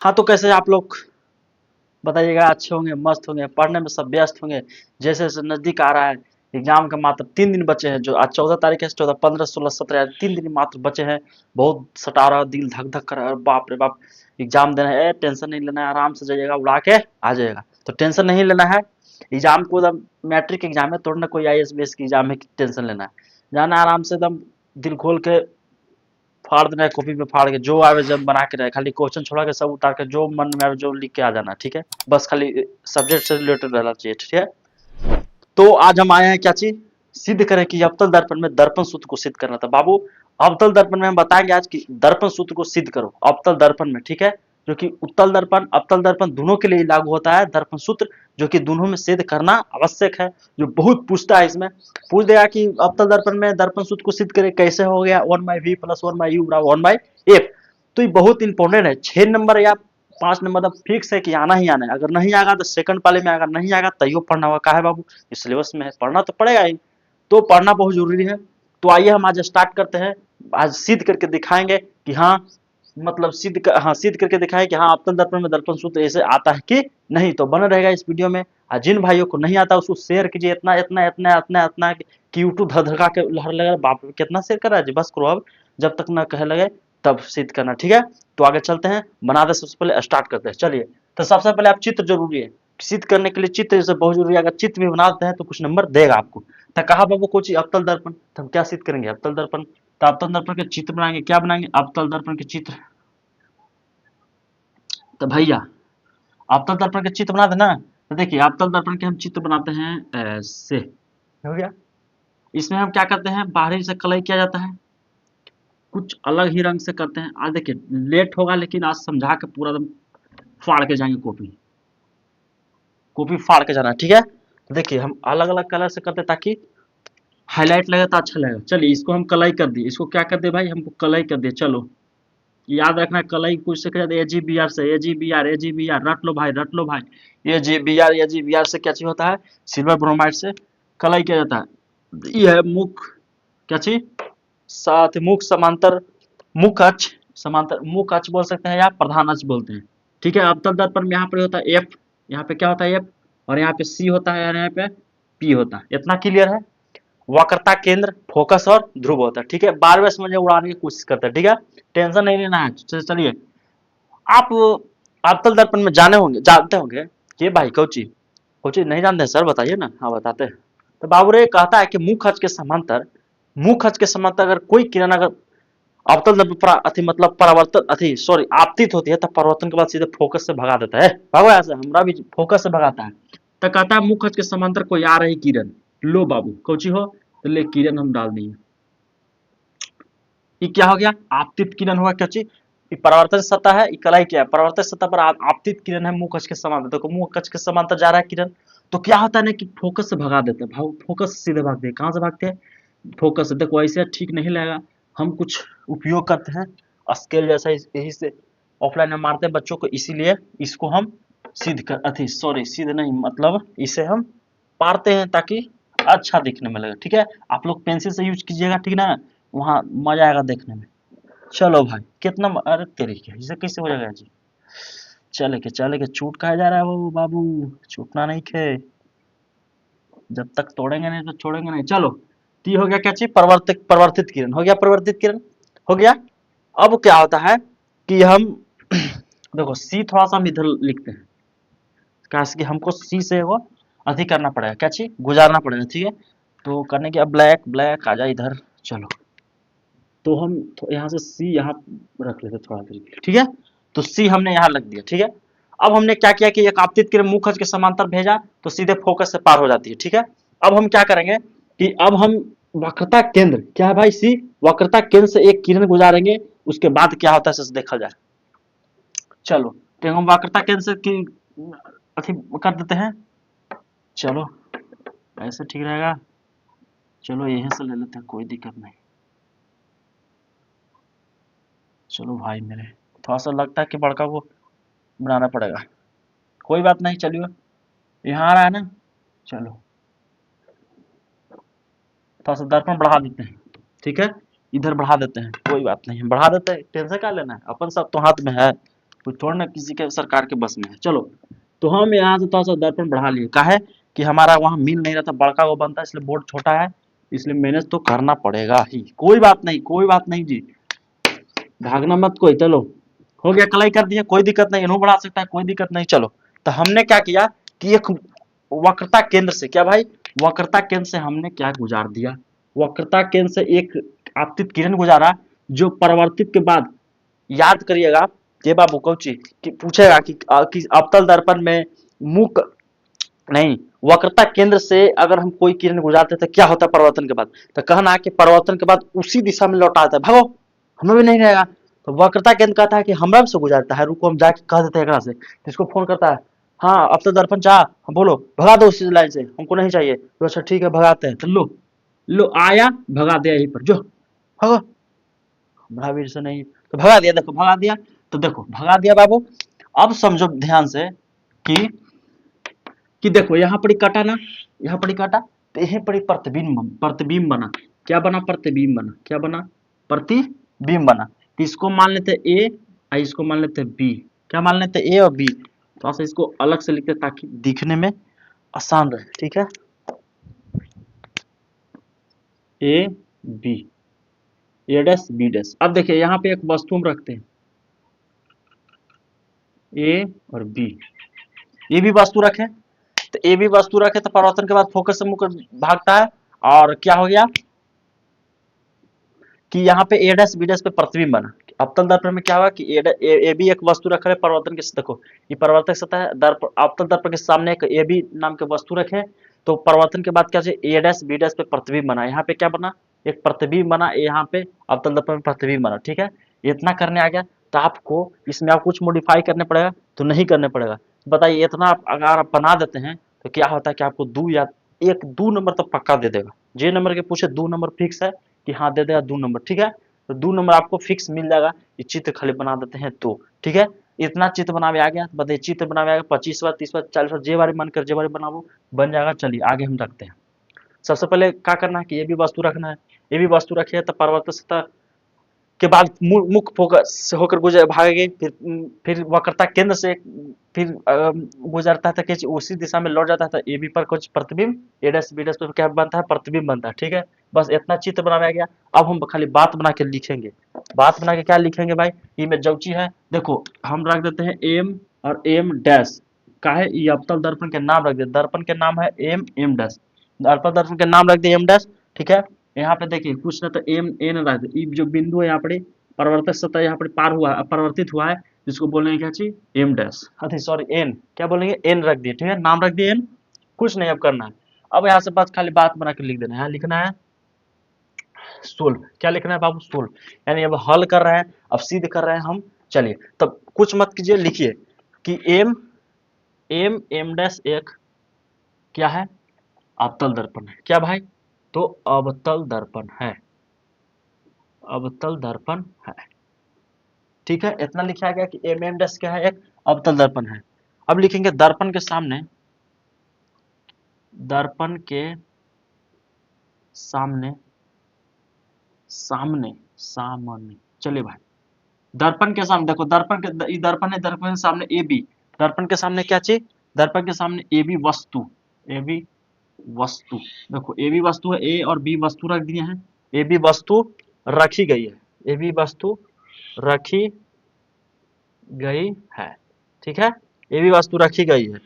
हाँ, तो कैसे आप लोग बताइएगा? अच्छे होंगे, मस्त होंगे, पढ़ने में सब व्यस्त होंगे। जैसे-जैसे नज़दीक आ रहा है एग्ज़ाम का, मात्र 3 दिन बचे हैं, जो आज 14 तारीख है, 14, 15, 16, 17 3 दिन मात्र बचे हैं। बहुत सता रहा, दिल धक-धक कर रहा है, बाप रे बाप! एग्ज़ाम देना है, टेंशन नहीं लेना है, आराम से जाइएगा, उड़ा के आ जाइएगा। तो टेंशन नहीं लेना है, एग्ज़ाम को एकदम मैट्रिक एग्ज़ाम है, थोड़ी ना कोई आईएएस-बीएस की एग्ज़ाम है कि टेंशन लेना है। जाना है आराम से एकदम दिल खोल के फाड़ देना है, कॉपी पे फाड़ के जो आवे जब बना के रहे, खाली क्वेश्चन छोड़ा के सब उतार के जो मन में आवे जो लिख के आ जाना, ठीक है? बस खाली सब्जेक्ट से रिलेटेड रहना चाहिए, ठीक है? तो आज हम आए हैं क्या चीज सिद्ध करें कि अवतल दर्पण में दर्पण सूत्र को सिद्ध करना था बाबू। अवतल दर्पण में हम बताएंगे आज कि दर्पण सूत्र को सिद्ध करो अवतल दर्पण में, ठीक है? जो कि उत्तल दर्पण अवतल दर्पण दोनों के लिए लागू होता है दर्पण सूत्र, जो कि दोनों में सिद्ध करना आवश्यक है। जो बहुत पूछता है इसमें, पूछ देगा कि अवतल दर्पण में दर्पण सूत्र को सिद्ध करें कैसे, हो गया 1/v प्लस 1/u बराबर 1/f। तो ये बहुत इंपॉर्टेंट है, 6 नंबर या 5 नंबर तक फिक्स है कि आना ही आना है। अगर नहीं आएगा तो सेकंड पाले में आएगा, नहीं आएगा तैयो पढ़ना होगा। का है बाबू, इस सिलेबस में है, पढ़ना तो पड़ेगा ही, तो पढ़ना बहुत जरूरी है। तो आइए हम आज स्टार्ट करते हैं। आज सिद्ध करके दिखाएंगे कि हाँ, मतलब सिद्ध करके दिखाएं कि हाँ अवतल दर्पण में दर्पण सूत्र ऐसे आता है कि नहीं। तो बने रहेगा इस वीडियो में। जिन भाइयों को नहीं आता उसको शेयर कीजिए इतना इतना इतना इतना इतना कि यूट्यूब धड़का के लहर लगे, बाप रे कितना शेयर कर रहा है जी, बस करो अब, जब तक ना कहे लगे तब सिद्ध करना, ठीक है? तो आगे चलते हैं, बना दे सबसे पहले स्टार्ट करते हैं। चलिए, तो सबसे पहले आप चित्र जरूरी है, सिद्ध करने के लिए चित्र जैसे बहुत जरूरी है। अगर चित्र भी बनाते हैं तो कुछ नंबर देगा आपको। तो कहा बाबू कोची अवतल दर्पण, तो हम क्या सिद्ध करेंगे अवतल दर्पण। तो अवतल दर्पण के चित्र बनाएंगे, क्या बनाएंगे अवतल दर्पण के चित्र। तो भैया अवतल दर्पण के चित्र बना देना। तो देखिए अवतल दर्पण के हम चित्र बनाते हैं ऐसे, हो गया। इसमें हम क्या करते हैं, बाहरी से कलई किया जाता है, कुछ अलग ही रंग से करते हैं। आज देखिए लेट होगा लेकिन आज समझा के पूरा एकदम फाड़ के जाएंगे कॉपी, कॉपी फाड़ के जाना, ठीक है? तो देखिए हम अलग अलग कलर से करते हैं ताकि हाईलाइट लगे तो अच्छा लगेगा। चलिए इसको हम कलई कर दिए, इसको क्या कर दिए भाई, हमको कलई कर दिए। चलो याद रखना कलई कुछ से ए जी बी आर से, A G B R, A G B R, रट लो भाई रट लो भाई। A G B R, A G B R से क्या चीज होता है, सिल्वर ब्रोमाइड से कलई किया जाता है। ये है मुख, क्या चीज, साथ मुख समांतर, मुख अक्ष समांतर, मुख अक्ष बोल सकते हैं या प्रधान अक्ष बोलते हैं, ठीक है? अवतल दर्पण में यहाँ पे होता है एफ, यहाँ पे क्या होता है एफ, और यहाँ पे सी होता है और यहाँ पे पी होता है। इतना क्लियर है? वक्रता केंद्र, फोकस और ध्रुव होता है, ठीक है? 12वें समझे उड़ाने की कोशिश करते हैं, ठीक है? टेंशन नहीं लेना है। चलिए आप अवतल दर्पण में जाने होंगे, जानते होंगे कि भाई कोची कोची नहीं जानते सर, बताइए ना। हाँ बताते हैं। तो बाबू रे कहता है कि मुख अक्ष के समांतर, मुख अक्ष के समांतर अगर कोई किरण अगर अवतल दर्पण पर अति मतलब परावर्तन अति सॉरी आपतित होती है तो परिवर्तन के बाद सीधे फोकस से भगा देता है। भागो ऐसे, हमरा भी फोकस से भगाता है। तो कहता है मुख अक्ष के समांतर कोई आ रही किरण, लो बाबू कोची हो, तो ले किरण हम डाल दिए। ये क्या हो गया, आपतित किरण हुआ। क्या चीज, परावर्तन सतह है, कलाई क्या है, परावर्तन सतह पर आपतित किरण है मुख अक्ष के समांतर। देखो मुख अक्ष के समांतर जा रहा है किरण, तो क्या होता है ना कि फोकस से भगा देते हैं। भाव फोकस से सीधे भागते हैं, कहाँ से भागते हैं, फोकस से। देखो ऐसे ठीक नहीं लगेगा, हम कुछ उपयोग करते हैं स्केल जैसा, यही से ऑफलाइन में मारते हैं बच्चों को, इसीलिए इसको हम सिद्ध कर अथी सॉरी सिद्ध नहीं मतलब इसे हम पारते हैं ताकि अच्छा दिखने में लगे, ठीक है? आप लोग पेंसिल से यूज कीजिएगा, ठीक ना, वहाँ मजा आएगा देखने में। चलो भाई कितना अरे तेरी क्या इसे कैसे हो जाएगा जी, चले के छूट कहा जा रहा है वो बाबू, छूटना नहीं खे, जब तक तोड़ेंगे नहीं तो छोड़ेंगे नहीं। चलो टी हो गया क्या चीज, परिवर्तित परिवर्तित किरण हो गया, परिवर्तित किरण हो गया। अब क्या होता है कि हम देखो सी थोड़ा सा हम इधर लिखते हैं, कैसे कि हमको सी से वो अधिक करना पड़ेगा, क्या चीज गुजारना पड़ेगा, ठीक है? तो करने के अब ब्लैक ब्लैक आ जाए इधर। चलो तो हम यहाँ से सी यहाँ रख लेते थोड़ा देर के लिए, ठीक है? तो सी हमने यहाँ रख दिया, ठीक है? अब हमने क्या किया कि एक आपतित किरण मुख अक्ष के समांतर भेजा तो सीधे फोकस से पार हो जाती है, ठीक है? अब हम क्या करेंगे कि अब हम वक्रता केंद्र, क्या है भाई सी, वक्रता केंद्र से एक किरण गुजारेंगे, उसके बाद क्या होता है देखा जाए। चलो तो हम वक्रता केंद्र से की अथी कर देते हैं। चलो ऐसे ठीक रहेगा, चलो यहीं से ले लेते हैं, कोई दिक्कत नहीं। चलो भाई मेरे थोड़ा सा लगता है कि बड़का को बनाना पड़ेगा, कोई बात नहीं। चलिए यहाँ आ रहा है ना, चलो थोड़ा सा दर्पण बढ़ा देते हैं, ठीक है? इधर बढ़ा देते हैं, कोई बात नहीं, बढ़ा देते हैं, टेंशन क्या लेना है, अपन सब तो हाथ में है। कोई थोड़ा ना किसी के सरकार के बस में है। चलो, तो हम यहाँ से थोड़ा सा दर्पण बढ़ा लिए, काहे कि हमारा वहाँ मिल नहीं रहा था, बड़का वो बनता है, इसलिए बोर्ड छोटा है, इसलिए मैनेज तो करना पड़ेगा ही। कोई बात नहीं, कोई बात नहीं जी, भागना मत कोई। चलो, हो गया, कलाई कर दिया, कोई दिक्कत नहीं, इन्हों बढ़ा सकता है, कोई दिक्कत नहीं। चलो, तो हमने क्या किया कि एक वक्रता केंद्र से, क्या भाई, वक्रता केंद्र से हमने क्या गुजार दिया, वक्रता केंद्र से एक आपतित किरण गुजारा, जो परावर्तित के बाद, याद करिएगा ये बाबू कौची कि पूछेगा कि अवतल दर्पण में मुख नहीं, वक्रता केंद्र से अगर हम कोई किरण गुजारते तो क्या होता है परावर्तन के बाद, तो कहना है कि परावर्तन के बाद उसी दिशा में लौटा आता है, भागो, हमें भी नहीं रहेगा। तो वक्रता केंद्र कहता है कि हमरा से गुजारता है, रुको हम जाके कह देते हैं एकरा से, तो इसको फोन करता है, हाँ अब तो दर्पण चाह, हम बोलो भगा दो उसी लाइन से, हमको नहीं चाहिए। तो अच्छा ठीक है भगाते हैं, तो लो लो आया, भगा दिया यहीं पर, जो भगो, महावीर से नहीं, तो भगा दिया, देखो भगा दिया, तो देखो भगा दिया बाबू। अब समझो ध्यान से कि देखो यहाँ पर ही काटा ना, यहाँ पर ही काटा, तो यहीं पर ही प्रतिबिंब, प्रतिबिंब बना, क्या बना, प्रतिबिंब बना, क्या बना, प्रतिबिंब बना। तो इसको मान लेते ए और इसको मान लेते बी, क्या मान लेते ए और बी, थोड़ा सा इसको अलग से लिखते ताकि दिखने में आसान रहे, ठीक है, A B, A dash B dash. अब देखिए यहाँ पे एक वस्तु हम रखते हैं, ए और बी, ये भी वस्तु रखे, तो ए भी वस्तु रखे तो परावर्तन के बाद फोकस से मुकर भागता है, और क्या हो गया कि यहाँ पे ए डैश बी डैश पे प्रतिबिंब बना। अवतल दर्पण में क्या हुआ कि ए बी एक वस्तु रखा है, परावर्तन के, देखो ये परावर्तक सतह है, दर्पण अवतल दर्पण के सामने एक ए बी नाम के वस्तु रखे, तो परावर्तन के बाद क्या चाहिए, ए डैश बी डैश पे प्रतिबिंब बना, यहाँ पे क्या बना, एक प्रतिबिंब बना, यहाँ पे अवतल दर्पण में प्रतिबिंब बना, ठीक है, इतना करने आ गया। तो आपको इसमें आप कुछ मॉडिफाई करने पड़ेगा, तो नहीं करने पड़ेगा। बताइए, इतना अगर आप बना देते हैं तो क्या होता है कि आपको दो या एक दो नंबर तो पक्का दे देगा, जे नंबर के पूछे दो नंबर फिक्स है कि हाँ दे देगा दो नंबर, ठीक है, तो दो नंबर आपको फिक्स मिल जाएगा। ये चित्र खाली बना देते हैं तो, ठीक है, इतना चित्र बनावे आ गया, बताइए चित्र बनावे आ गया, 25 बार 30 बार 40 बार जे बारे मन कर जे बारे बनाओ, बन जाएगा। चलिए आगे हम रखते हैं। सबसे पहले क्या करना है कि ये भी वस्तु रखना है, ये भी वस्तु रखिए, तो परावर्तक सतह के बाद मुख्य फोकस से होकर गुजर भागेगी, फिर वक्रता केंद्र से फिर गुजरता है, कि उसी दिशा में लौट जाता है, तो ए बी पर कुछ प्रतिबिंब, ए डैश बी डैश पर क्या बनता है, प्रतिबिंब बनता है, ठीक है, बस इतना चित्र बनाया गया। अब हम खाली बात बना के लिखेंगे, बात बना के क्या लिखेंगे भाई, ये में जौची है, देखो हम रख देते हैं एम और एम डैश, काहे ये अवतल दर्पण के नाम रख दे, दर्पण के नाम है एम एम डैश, अवतल दर्पण के नाम रख दिए एम डैश, ठीक है। यहाँ पे देखिए कुछ ना तो एम एन रख दे, जो बिंदु है यहाँ पर परावर्तक सतह यहाँ पर पार हुआ है, परिवर्तित हुआ है, जिसको बोलेंगे क्या चीज, एम डैश, अरे सॉरी एन, क्या बोलेंगे, एन रख दिए, ठीक है, नाम रख दिए एन, कुछ नहीं अब करना है। अब यहाँ से बस खाली बात बना के लिख देना है, यहाँ लिखना है सोल्व, क्या लिखना है बाबू, सोल्व, यानी अब हल कर रहे हैं, अब सिद्ध कर रहे हैं हम। चलिए तब कुछ मत कीजिए, लिखिए कि एम एम एम डैश एक क्या है, अवतल दर्पण है, क्या भाई, तो अवतल दर्पण है, अवतल दर्पण है, ठीक है, इतना लिखा गया कि एम एम डैश क्या है, एक अवतल दर्पण है। अब लिखेंगे दर्पण के सामने, दर्पण के सामने, सामने सामने, चलिए भाई, दर्पण के सामने देखो, दर्पण के दर्पण है, दर्पण के सामने ए बी, दर्पण के सामने क्या चीज, दर्पण के सामने ए बी वस्तु, ए बी वस्तु, देखो ए बी वस्तु है, ए और बी वस्तु रख दिए हैं, ए बी वस्तु रखी गई है, ए बी वस्तु रखी गई है, ठीक है, ए बी वस्तु रखी गई है,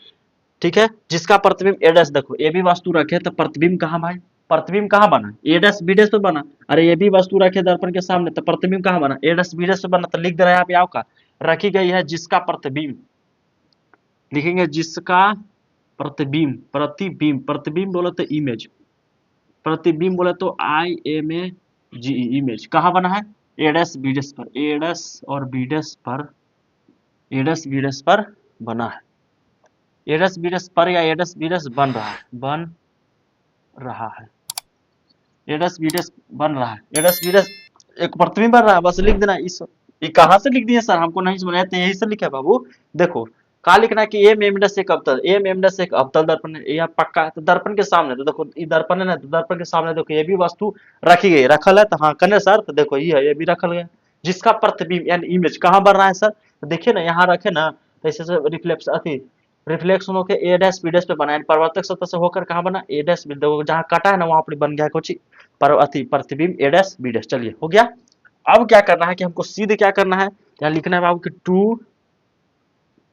ठीक है, जिसका प्रतिबिंब ए डैश, देखो ए बी वस्तु रखे तो प्रतिबिंब कहाँ भाई, प्रतिबिंब कहाँ बना, ए डैश बी डैश पे बना, अरे ए बी वस्तु रखे दर्पण के सामने तो प्रतिबिंब कहाँ बना, ए डैश बी डैश पे बना, तो लिख दे रहा है यहाँ पे आपका रखी गई है, जिसका प्रतिबिंब, लिखेंगे जिसका प्रतिबिंब, प्रतिबिंब, प्रतिबिंब बोले तो इमेज, प्रतिबिंब बोले तो I M A ji, image कहाँ बना है, ए डैश बी डैश पर, ए डैश और बी डैश पर, ए डैश बी डैश पर बना है, एडस बीडस पर या एडस बीडस बन रहा है, बन रहा है, एडस बीडस बन रहा है, एडस बीडस एक प्रतिबिंब बन रहा है, बस लिख देना इस, ये कहाँ से लिख दिए सर, हमको नहीं समझ आया, तो यही से लिखा है बाबू। देखो कहा लिखना है कि एम एम डस एक अवतल, एम एम डस एक अवतल दर्पण है, यह पक्का है, तो दर्पण के सामने, तो देखो ये दर्पण है ना, तो दर्पण के सामने देखो ये भी वस्तु रखी गई, रखल है, तो हाँ कने सर, तो देखो ये है, ये भी रखल गया, जिसका प्रतिबिंब यानी इमेज कहाँ बन रहा है सर, तो देखिए ना यहाँ रखे ना, तो ऐसे से रिफ्लेक्स अति रिफ्लेक्शन होकर ए डैश बी डैश पे बना है, परावर्तक सतह से होकर कहाँ बना, ए डैश बी, जहाँ काटा है ना वहां पर बन गया कुछ पर अति प्रतिबिंब ए डैश बी डैश। चलिए हो गया। अब क्या करना है कि हमको सीधे क्या करना है, यहाँ लिखना है बाबू कि टू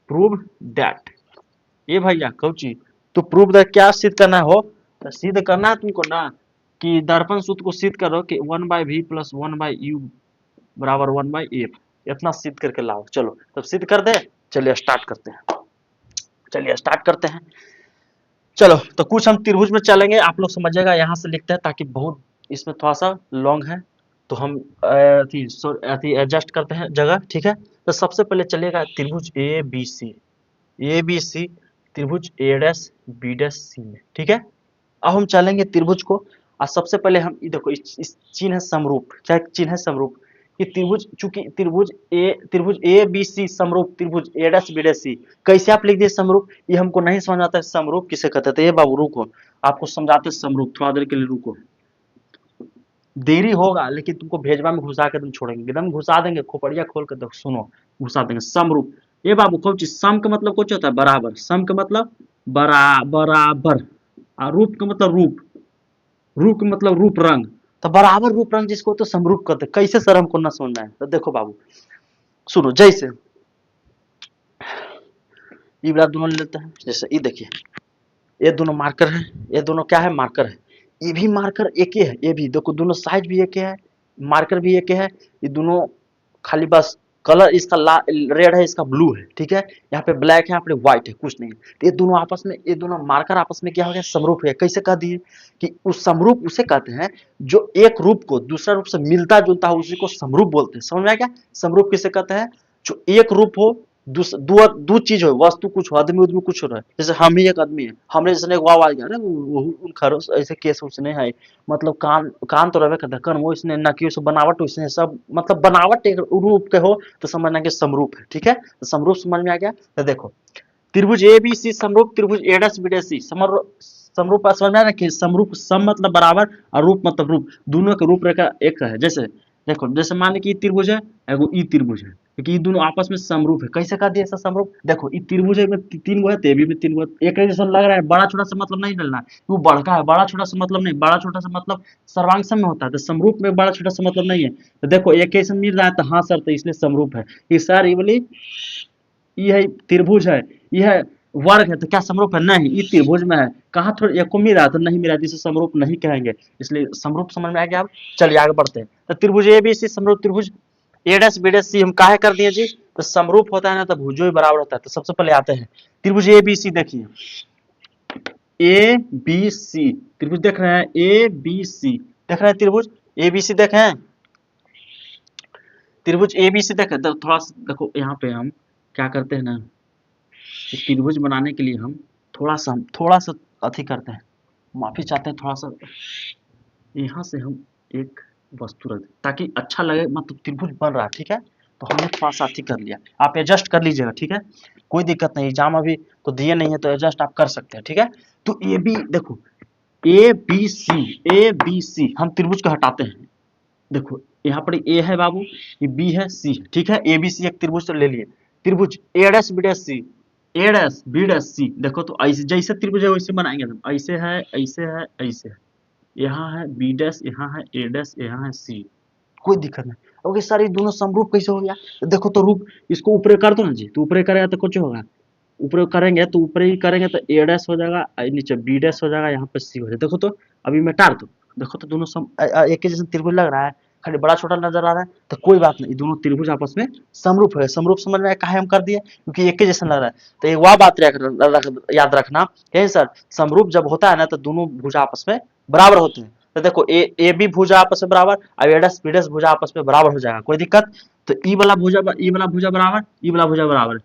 प्रूव दैट, ये भैया कौची, तो प्रूव दैट क्या सिद्ध करना है हो, तो सिद्ध करना है तुमको ना कि दर्पण सूत्र को सिद्ध करो कि 1/v प्लस 1/u बराबर 1/f, इतना सिद्ध करके लाओ। चलो तब सिद्ध कर दे, चलिए स्टार्ट करते हैं, चलिए स्टार्ट करते हैं। चलो तो कुछ हम त्रिभुज में चलेंगे, आप लोग समझिएगा, यहाँ से लिखते हैं ताकि बहुत इसमें थोड़ा सा लॉन्ग है, तो हम एडजस्ट करते हैं जगह, ठीक है। तो सबसे पहले चलिएगा त्रिभुज ए बी सी, त्रिभुज ए डैश बी डैश सी में, ठीक है। अब हम चलेंगे त्रिभुज को, और सबसे पहले हम देखो इस चिन्ह है समरूप, क्या चिन्ह है समरूप, कि त्रिभुज, चूंकि त्रिभुज ए बी सी समरूप त्रिभुज ए डैश बी डैश सी, कैसे आप लिख दिए समरूप, ये हमको नहीं समझ आता है समरूप किसे कहते थे। ये बाबू रुको, आपको समझाते समरूप, थोड़ा देर के लिए रुको, देरी होगा लेकिन तुमको भेजवा में घुसा के तुम छोड़ेंगे, एकदम घुसा देंगे, खोपड़िया खोल कर देखो, सुनो, घुसा देंगे समरूप। ये बाबू कौन चीज, सम का मतलब कुछ होता है बराबर, सम का मतलब बराबर, और रूप का मतलब रूप, रूप का मतलब रूप रंग, तो बराबर रूप रंग जिसको तो समरूप कहते हैं। कैसे सर हमको ना समझना है, तो देखो बाबू सुनो, जैसे ये वाला दोनों ले लेते हैं, जैसे ये देखिए, ये दोनों मार्कर है, ये दोनों क्या है, मार्कर है, ये भी मार्कर एक ही है, ये भी देखो दोनों साइज भी एक ही है, मार्कर भी एक ही है, ये दोनों खाली बस कलर इसका रेड है, इसका ब्लू है, ठीक है, यहाँ पे ब्लैक है, यहाँ पे व्हाइट है, कुछ नहीं है। तो ये दोनों आपस में, ये दोनों मार्कर आपस में क्या हो गया, समरूप है। कैसे कह दिए कि उस समरूप उसे कहते हैं जो एक रूप को दूसरा रूप से मिलता जुलता हो, उसी को समरूप बोलते हैं। समझ में आ गया, समरूप किसे कहते हैं, जो एक रूप हो, दो चीज हो, वस्तु कुछ हो, आदमी उदमी कुछ हो रहा है, जैसे हम ही एक आदमी है, हमने जैसे एक वाव आ गया ना, वो खरोस ऐसे केस उसने है, मतलब कान कान तो रहे करता है, कन वो इसने ना कि उस बनावट उसने सब, मतलब बनावट एक रूप के हो तो समझना कि समरूप है, ठीक है। तो समरूप समझ में आ गया। तो देखो त्रिभुज ए बी सी समरूप त्रिभुज ए डैश बी डैश सी समरूप समझ में आया ना, कि समरूप, सम मतलब बराबर और रूप मतलब रूप, दोनों के रूपरेखा एक है। जैसे देखो, जैसे मान लीजिए त्रिभुज है, एगो ई त्रिभुज है, क्योंकि ये दोनों आपस में समरूप है। कैसे कह दिया ऐसा समरूप, देखो ये त्रिभुज है में तीन गो है, तेबी में तीन गो है, एक जैसा लग रहा है, बड़ा छोटा सा मतलब नहीं डलना है, वो बड़का है, बड़ा छोटा सा मतलब नहीं, बड़ा छोटा सा मतलब सर्वांग सम में होता है, तो समरूप में बड़ा छोटा सा मतलब नहीं है। तो देखो एक ऐसा मिल रहा है, तो हाँ सर, तो इसलिए समरूप है। ये सर ये वाली ये है त्रिभुज है, ये है वर्ग है, तो क्या समरूप है, नहीं, ये त्रिभुज में है, कहाँ थोड़ा एक को मिला तो नहीं मिला, जिसे समरूप नहीं कहेंगे, इसलिए समरूप समझ में आ गया। अब चलिए आगे बढ़ते हैं। तो त्रिभुज ए बी सी समरूप त्रिभुज ए डैश बी डैश सी हम काहे कर दिए जी, तो समरूप होता है ना, तो भुजों ही बराबर होता है। तो सबसे पहले आते हैं त्रिभुज ए बी सी, देखिए ए बी सी त्रिभुज देख रहे हैं, ए बी सी देख रहे हैं, त्रिभुज ए बी सी देखे हैं, त्रिभुज ए बी सी देखे, तो थोड़ा सा देखो यहाँ पे हम क्या करते हैं ना, त्रिभुज बनाने के लिए हम थोड़ा सा अथी करते हैं, माफी चाहते हैं, थोड़ा सा यहाँ से हम एक वस्तु रख दें ताकि अच्छा लगे, मतलब त्रिभुज बन रहा है, ठीक है। तो हमने थोड़ा सा अथी कर लिया, आप एडजस्ट कर लीजिएगा, ठीक है, कोई दिक्कत नहीं, एग्जाम अभी तो दिए नहीं है, तो एडजस्ट आप कर सकते हैं, ठीक है। तो ए बी देखो, ए बी सी हम त्रिभुज को हटाते हैं, देखो यहाँ पर ए है बाबू, ये बी है, सी है, ठीक है, ए बी सी एक त्रिभुज तो ले लिए, त्रिभुज ए डैश बी डैश सी, ए डैश बी डैश सी, देखो तो ऐसे जैसे त्रिभुज है वैसे बनाएंगे हम, ऐसे है, ऐसे है, ऐसे है, यहाँ है बी डैश, यहाँ है ए डैश, यहाँ है सी, कोई दिक्कत नहीं। ओके सर, ये दोनों समरूप कैसे हो गया, तो देखो तो रूप इसको ऊपर कर दो ना जी, तो ऊपर करेगा तो कुछ होगा, ऊपर करेंगे तो ऊपर ही करेंगे तो ए डैश हो जाएगा, नीचे बी डैश हो जाएगा, यहाँ पे सी हो जाएगा। देखो तो अभी मैं टार दो, देखो तो दोनों एक ही जैसे त्रिभुज लग रहा है, खाली बड़ा छोटा नजर आ रहा है, तो कोई बात नहीं, दोनों त्रिभुज आपस में समरूप है। समरूप समझ में काहे हम कर दिए, क्योंकि एक ही जैसा लग रहा है। तो एक वह बात याद रखना, यही सर समरूप जब होता है ना, तो दोनों भुजा आपस में बराबर होते हैं। तो देखो ए बी भुजा आपस में बराबर, अब ए डैश बी डैश भुजा आपस में बराबर हो जाएगा, कोई दिक्कत। तो ई वाला भुजा बराबर, ई वाला भुजा बराबर, ई वाला भुजा बराबर,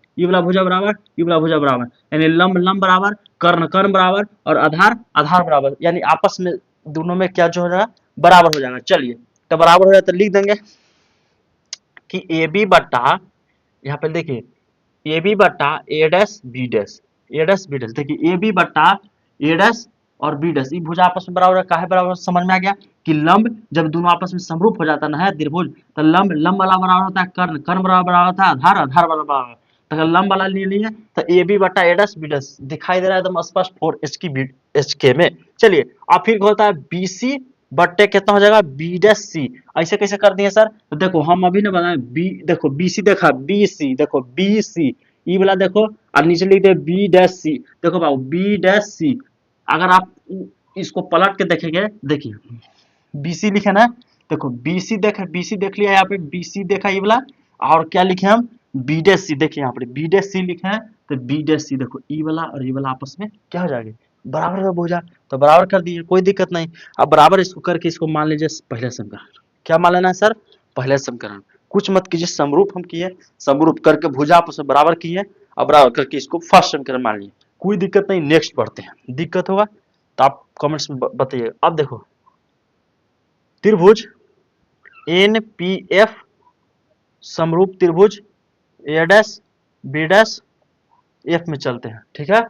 ई वाला भुजा बराबर, यानी लंब लंब बराबर, कर्ण कर्ण बराबर, और आधार आधार बराबर, यानी आपस में दोनों में क्या जो हो जाएगा, बराबर हो जाएगा। चलिए तो बराबर हो जाए तो लिख देंगे कि ए बी बट्टा, यहाँ पे देखिए ए बी बट्टा ए डैश बी डैश, ए डैश बी डैश, देखिए ए बी बट्टा ए डैश और बी डैश, ये भुजा आपस में बराबर है, काहे बराबर समझ में आ गया कि लंब जब दोनों आपस में समरूप हो जाता है ना है त्रिभुज, तो लंब लंब वाला बराबर होता है कर्ण, कर्ण बराबर होता है आधार, आधार वाला बराबर, तो अगर लंब वाला ले लिए तो ए बी बटा ए डैश बी डैश दिखाई दे रहा है एकदम स्पष्ट 4 की बी एच के में। चलिए अब फिर होता है बी सी बट्टे कितना हो जाएगा बी डैश सी, ऐसे कैसे कर दिए सर, तो देखो हम अभी ना बनाए बी, देखो बी सी देखा बी सी, देखो बी सी, ई वाला देखो और नीचे लिख दे बी डैश सी, देखो बाबू बी डैश सी, अगर आप इसको पलट के देखेंगे, देखिए बीसी लिखे ना, देखो बीसी देख, बीसी देख लिया यहाँ पे, बीसी देखा ये वाला, और क्या लिखे हम बी डैश सी, देखिए यहाँ पे बी डैश सी लिखे हैं, तो बी डैश सी देखो ई वाला और ये वाला आपस में क्या हो जाएगा बराबर में भुजा, तो बराबर कर दिए कोई दिक्कत नहीं। अब बराबर इसको करके इसको मान लीजिए पहले समीकरण, क्या मान लेना है सर पहले समीकरण, कुछ मत कीजिए समरूप हम किए, समरूप करके भुजा आपस में बराबर किए, अब बराबर करके इसको फर्स्ट समीकरण मान लिए, कोई दिक्कत नहीं। नेक्स्ट पढ़ते हैं, दिक्कत होगा तो आप कमेंट्स में बताइए। अब देखो त्रिभुज एन पी एफ समरूप त्रिभुज ए डैश बी डैश एफ में चलते हैं, ठीक है।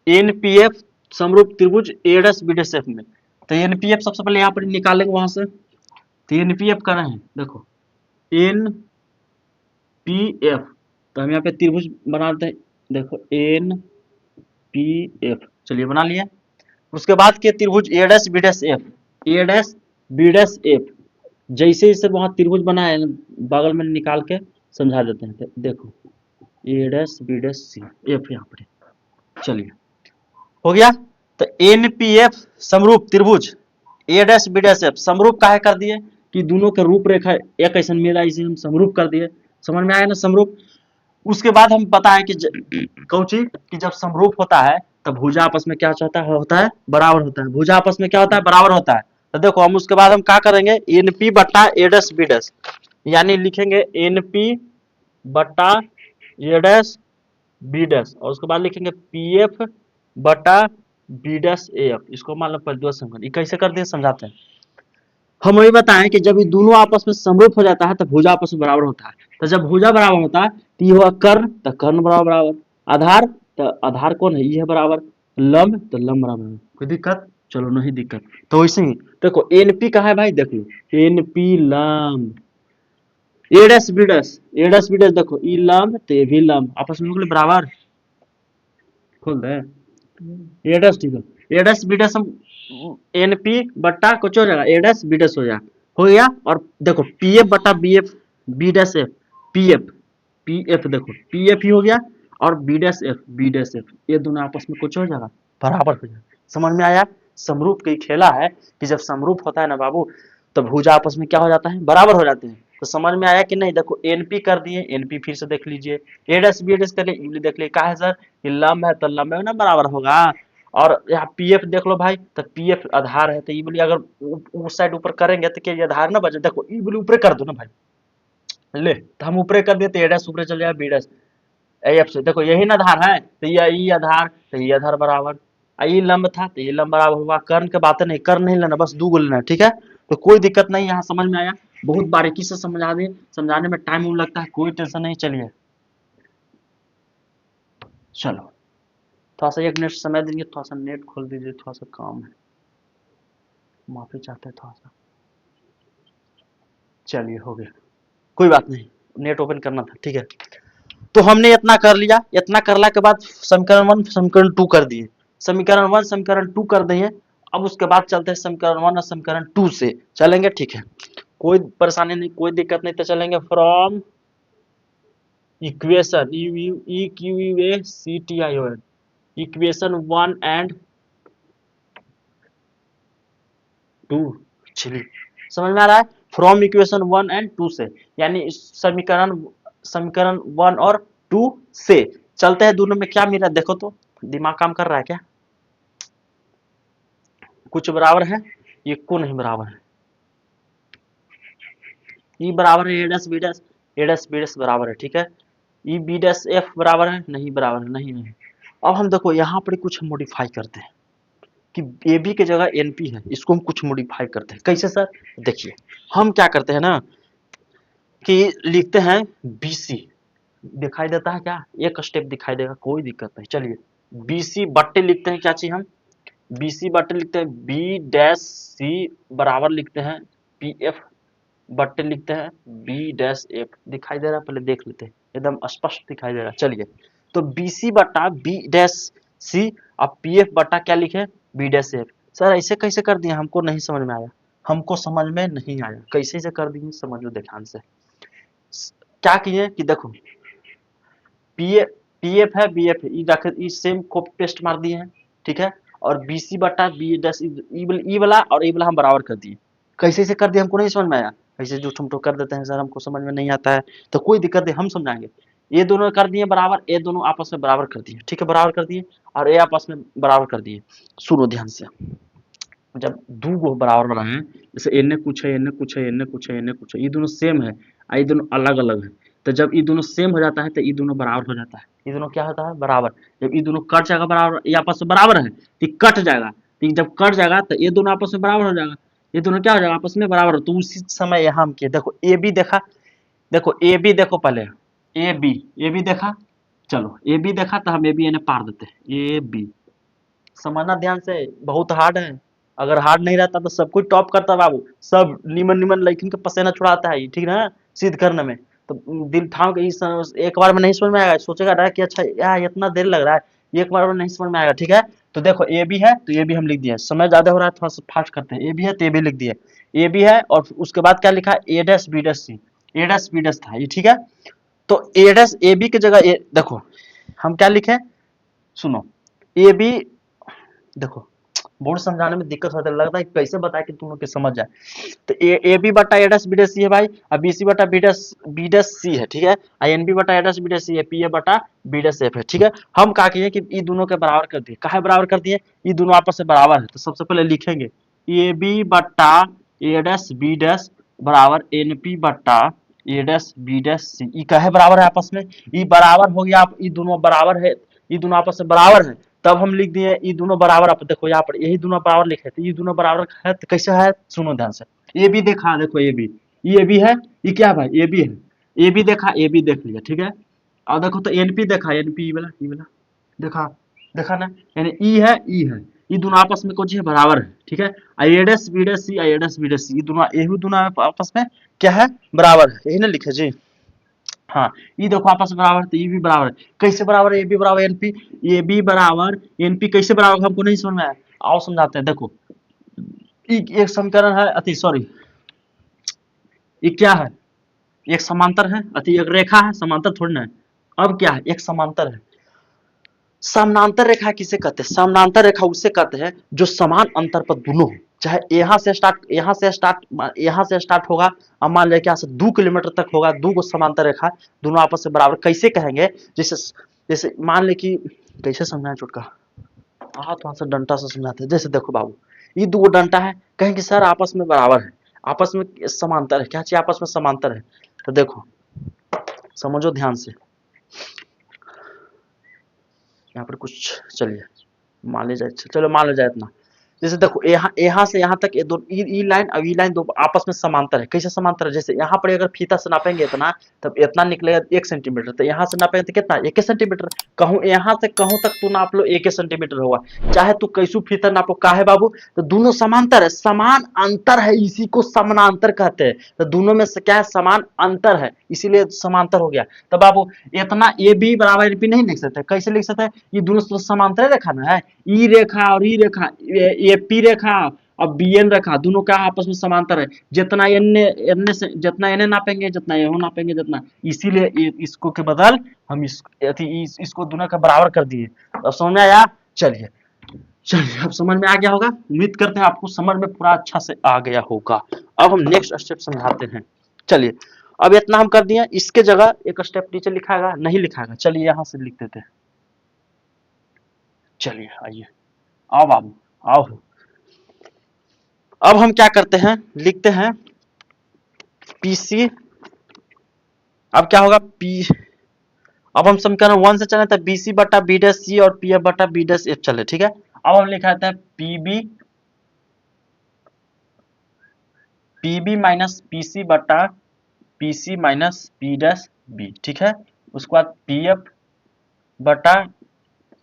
एन पी एफ समरूप त्रिभुज ए डैश बी डैश एफ में, तो एन पी एफ सबसे पहले यहाँ पर निकालेंगे वहां से, तो एन पी एफ कर रहे हैं, देखो एन पी एफ, तो हम यहाँ पे त्रिभुज बनाते हैं, देखो एन पी एफ, चलिए बना लिया। उसके बाद के त्रिभुज ए डैश बी डैश एफ, ए डैश बी डैश एफ, जैसे जैसे वहां त्रिभुज बनाए बगल में निकाल के समझा देते हैं, तो देखो A dash B dash C F यहाँ पर, चलिए हो गया। तो एन पी एफ समरूप त्रिभुज ए डैश बी डैश एफ, समरूप काहे कर दिए कि दोनों के रूपरेखा एक ऐसा मिला, इसे हम समरूप कर दिए, समझ में आया ना समरूप। उसके बाद हम पता है कि कौची कि जब समरूप होता है तब भुजा आपस में क्या होता है बराबर होता है, भुजा आपस में क्या होता है बराबर होता है। तो देखो हम उसके बाद हम क्या करेंगे एन पी बट्टा ए डैश बी डैश, यानी लिखेंगे एन पी बट्टा ए डैश बी डैश, और उसके बाद लिखेंगे पी एफ बटा बी डैश ए एफ, इसको मान लो पहले समीकरण, ये कैसे कर दिए समझाते हैं। हम वही बताएं कि जब ये दोनों आपस में समरूप हो जाता है तो भुजा आपस में बराबर होता है, तो जब भुजा बराबर होता है तो ये हुआ कर्ण, तो कर्ण बराबर बराबर, आधार तो आधार कौन है ये है बराबर, लंब तो लंब बराबर, कोई दिक्कत, चलो नहीं दिक्कत। तो वैसे ही देखो एनपी का है भाई, देख लो एनपी लंब ए डैश बी डैश, ए डैश बी डैश देखो ई लंब तो ये भी लंब, आपस में बराबर, खोल दे ए डैश, ठीक है ए डैश बी डैश, हम एन पी बट्टा कुछ हो जाएगा ए डैश बी डैश हो गया। और देखो पी एफ बट्टा B F B dash F, P F देखो पी एफ ही हो गया, और बी डैश एफ ये दोनों आपस में कुछ हो जाएगा बराबर हो जाएगा, समझ में आया। समरूप की खेला है कि जब समरूप होता है ना बाबू तो भुजा आपस में क्या हो जाता है बराबर हो जाते हैं, तो समझ में आया कि नहीं। देखो एनपी कर दिए, एनपी फिर से देख लीजिए, ए डैश बी डैश कर लिए, देख लीजिए, कहा है सर ये लंब है तो लंब है ना बराबर होगा, और यहाँ पीएफ देख लो भाई, तो पीएफ आधार है, तो ये बोलिए अगर उस साइड ऊपर करेंगे तो क्या ये आधार ना बचे, देखो ये बोलिए ऊपर कर दो ना भाई, ले तो हम ऊपर कर दिए तो ए डैश ऊपर चल जाएगा बी डैश एफ से, देखो यही ना आधार है तो ये आधार, तो ये आधार बराबर, ये लंब था तो ये लंब बराबर हुआ, कर्ण के बातें नहीं, कर्ण नहीं लेना, बस दो गो लेना, ठीक है। तो कोई दिक्कत नहीं, यहाँ समझ में आया, बहुत बारीकी से समझा दिए, समझाने में टाइम लगता है, कोई टेंशन नहीं। चलिए चलो थोड़ा सा 1 मिनट समय देंगे, थोड़ा सा नेट खोल दीजिए, थोड़ा सा काम है, माफी चाहते हैं थोड़ा सा। चलिए हो गया, कोई बात नहीं, नेट ओपन करना था, ठीक है। तो हमने इतना कर लिया, इतना करला के बाद समीकरण 1 समीकरण 2 कर दिए, समीकरण 1 समीकरण 2 कर दिए। अब उसके बाद चलते हैं समीकरण 1 और समीकरण 2 से चलेंगे, ठीक है, कोई परेशानी नहीं, कोई दिक्कत नहीं, तो चलेंगे from equation E Q A C T I O N, equation 1 and 2, चलिए समझ में आ रहा है, फ्रॉम इक्वेशन 1 एंड 2 से, यानी समीकरण समीकरण 1 और 2 से चलते हैं, दोनों में क्या मिला देखो तो, दिमाग काम कर रहा है क्या, कुछ बराबर है, ये को नहीं बराबर है, ई बराबर है ए डैश बी डैश, ए डैश बी डैश बराबर है, ठीक है, ई बी डैश एफ बराबर है, नहीं बराबर है, नहीं नहीं। अब हम देखो यहाँ पर कुछ मॉडिफाई करते हैं कि ए बी की जगह एन पी है, इसको हम कुछ मॉडिफाई करते हैं, कैसे सर, देखिए हम क्या करते हैं ना कि लिखते हैं बी सी, दिखाई देता है क्या, एक स्टेप दिखाई देगा, कोई दिक्कत नहीं, चलिए बी सी बट्टे लिखते हैं क्या चाहिए हम, बी सी बट्टे लिखते हैं बी डैश सी बराबर लिखते हैं पी एफ बट्टे लिखते हैं बी डैश एफ। दिखाई दे रहा है, पहले देख लेते हैं, एकदम स्पष्ट दिखाई दे रहा है। चलिए, तो बी सी बट्टा बी डैश सी, अब पी एफ बट्टा क्या लिखे, बी डैश एफ। सर ऐसे कैसे कर दिए, हमको नहीं समझ में आया, हमको समझ में नहीं आया, कैसे से कर दिए, समझ लो ध्यान से। क्या किए कि देखो, पी एफ है बी एफ है, ई सेम कॉपी पेस्ट मार दिए हैं, ठीक है। और बी सी बट्टा बी डैश ई वाला और ई वाला हम बराबर कर दिए। कैसे से कर दिए हमको नहीं समझ में आया, ऐसे जो ठुमठो कर देते हैं सर, हमको समझ में नहीं आता है, तो कोई दिक्कत नहीं, हम समझाएंगे। ये दोनों कर दिए बराबर, ये दोनों आपस में बराबर कर दिए, ठीक है, बराबर कर दिए, और ये आपस में बराबर कर दिए। सुनो ध्यान से, जब दू गो बराबर बनाए, जैसे एने कुछ है, एने कुछ है, एने कुछ है, एने कुछ है, ये दोनों सेम है, ये दोनों अलग अलग है। तो जब ये दोनों सेम हो जाता है तो ये दोनों बराबर हो जाता है, ये दोनों क्या होता है, बराबर। जब ये दोनों कट जाएगा बराबर, ये आपस में बराबर है, तो ये कट जाएगा, तो ये जब कट जाएगा तो ये दोनों आपस में बराबर हो जाएगा, ये दोनों क्या हो जाएगा, आपस में बराबर हो। तो उसी समय यहाँ हम किए, देखो ए बी देखा, देखो ए बी देखो पहले, ए बी देखा, चलो ए बी देखा तो हम ए बी इन्हें पार देते हैं, ए बी। समझना ध्यान से, बहुत हार्ड है, अगर हार्ड नहीं रहता तो सब कुछ टॉप करता बाबू, सब निमन निमन लड़किन के पसीना छुड़ाता है, ठीक है ना, सिद्ध करने में। तो दिल ठाम के एक बार में नहीं समझ में आएगा, सोचेगा रहा कि अच्छा यार इतना देर लग रहा है, एक बार में नहीं समझ में आएगा, ठीक है। तो देखो ए बी है तो ए बी हम लिख दिए, समय ज्यादा हो रहा है थोड़ा सा फास्ट करते हैं, ए बी है तो ए बी लिख दिए, ए बी है और उसके बाद क्या लिखा है, ए डैश बी डैश सी, ए डैश बी डैश था ये, ठीक है। तो ए डैश ए बी की जगह देखो हम क्या लिखे, सुनो, ए बी, देखो बोर्ड समझाने में दिक्कत होता है, लगता है कैसे बताए कि तुम लोग के समझ जाए। तो ए बी बटा ए डैश बी डैश सी है भाई, और बी सी बटा बी डैश सी है, ठीक है, आई एन बी बटा ए डैश बी डैश सी है, पी ए बटा बी डैश एफ है, ठीक है। हम क्या किए कि ई दोनों के बराबर कर दिए, काहे बराबर कर दिए, ये दोनों आपस में बराबर है, तो सबसे पहले लिखेंगे ए बी बटा ए डैश बी डैश बराबर एन पी बटा ए डैश बी डैश सी। ई काहे बराबर है आपस में, ई बराबर हो गया, आप ई दोनों बराबर है, ये दोनों आपस में बराबर है, तब हम लिख दिए ये दोनों बराबर। आप देखो यहाँ पर यही दोनों बराबर लिखे थे, ये दोनों बराबर है, तो कैसे है, सुनो ध्यान से, ए बी देखा, देखो ए बी, ये बी है, ये क्या भाई, ए बी है, ए बी देखा, ए बी देख लिया, ठीक है। और देखो तो एन पी देखा, एन पी वाला, ई वाला देखा, देखा ना, यानी ई है, ई है, ये दोनों आपस में कुछ है, बराबर है, ठीक है। आईएडएस बीडस सी, आईएडएस बीडस सी, ये दोनों, ये दोनों आपस में क्या है, बराबर है, यही ना लिखे जी। हाँ, ये देखो आपस में बराबर है, तो ये भी बराबर है, कैसे बराबर है, ए बी बराबर एनपी, ए बी बराबर एनपी कैसे बराबर, हमको नहीं समझ में आया, आओ समझाते हैं। देखो एक समीकरण है, अति सॉरी, ये क्या है, एक समांतर है, अति एक रेखा है, समांतर थोड़ी ना है। अब क्या है, एक समांतर है, समानांतर रेखा किसे कहते हैं, समानांतर रेखा उसे कहते हैं जो समान अंतर पर दोनों हो, चाहे यहाँ से स्टार्ट होगा, अब मान लिया कि यहाँ से 2 किलोमीटर तक होगा, दो गो समांतर रेखा दोनों आपस में बराबर, कैसे कहेंगे, जैसे जैसे मान ले कि, कैसे समझाएं चुटका, हाँ थोड़ा सा डंटा से समझाते हैं। जैसे देखो बाबू, ये दो डंटा है, कहेंगे सर आपस में बराबर है, आपस में समांतर है, क्या चाहिए, आपस में समांतर है। तो देखो समझो ध्यान से, यहाँ पर कुछ, चलिए मान ली जाए, चलो मान लो जाए इतना, जैसे देखो यहाँ से यहाँ तक ये दो ई लाइन और ई लाइन दो आपस में समांतर है, कैसे समांतर है, जैसे यहाँ पर अगर फीता से नापेंगे इतना, तब इतना निकलेगा 1 सेंटीमीटर, तो यहाँ से नापेंगे तो कितना, 1 सेंटीमीटर, कहूँ यहाँ से कहूँ तक तू नाप लो 1 सेंटीमीटर होगा, चाहे तू कैसू फीता नापो, काहे बाबू, तो दोनों समांतर है, समान अंतर है, इसी को समानांतर कहते हैं, तो दोनों में से क्या है, समान अंतर है, इसीलिए समांतर हो गया। तो बाबू इतना ए बी बराबर बी नहीं लिख सकते, कैसे लिख सकते हैं, ये दोनों समांतर रेखा ना है, ई रेखा और ई रेखा, ए पी रेखा और बी एन रेखा, दोनों का आपस में समांतर है, जितना एन से जितना एन नापेंगे, जितना एहो नापेंगे, जितना, इसीलिए इसको के बदल हम इसको दोनों का बराबर कर दिए। अब समझ में आया, चलिए चलिए अब समझ में आ गया होगा, उम्मीद करते हैं आपको समझ में पूरा अच्छा से आ गया होगा। अब हम नेक्स्ट स्टेप समझाते हैं। चलिए, अब इतना हम कर दिए, इसके जगह एक स्टेप नीचे लिखाएगा, नहीं लिखाएगा, चलिए यहाँ से लिख देते हैं। चलिए आइए, आओ बाबू आओ, अब हम क्या करते हैं, लिखते हैं पीसी, अब क्या होगा पी, अब हम समीकरण 1 से चले तो बीसी बटा बी डैश सी और पी एफ बटा बी डैश एफ चले, ठीक है। अब हम लिखाते हैं पीबी माइनस पीसी बटा PC minus P dash B, ठीक है। उसके बाद पी एफ बटा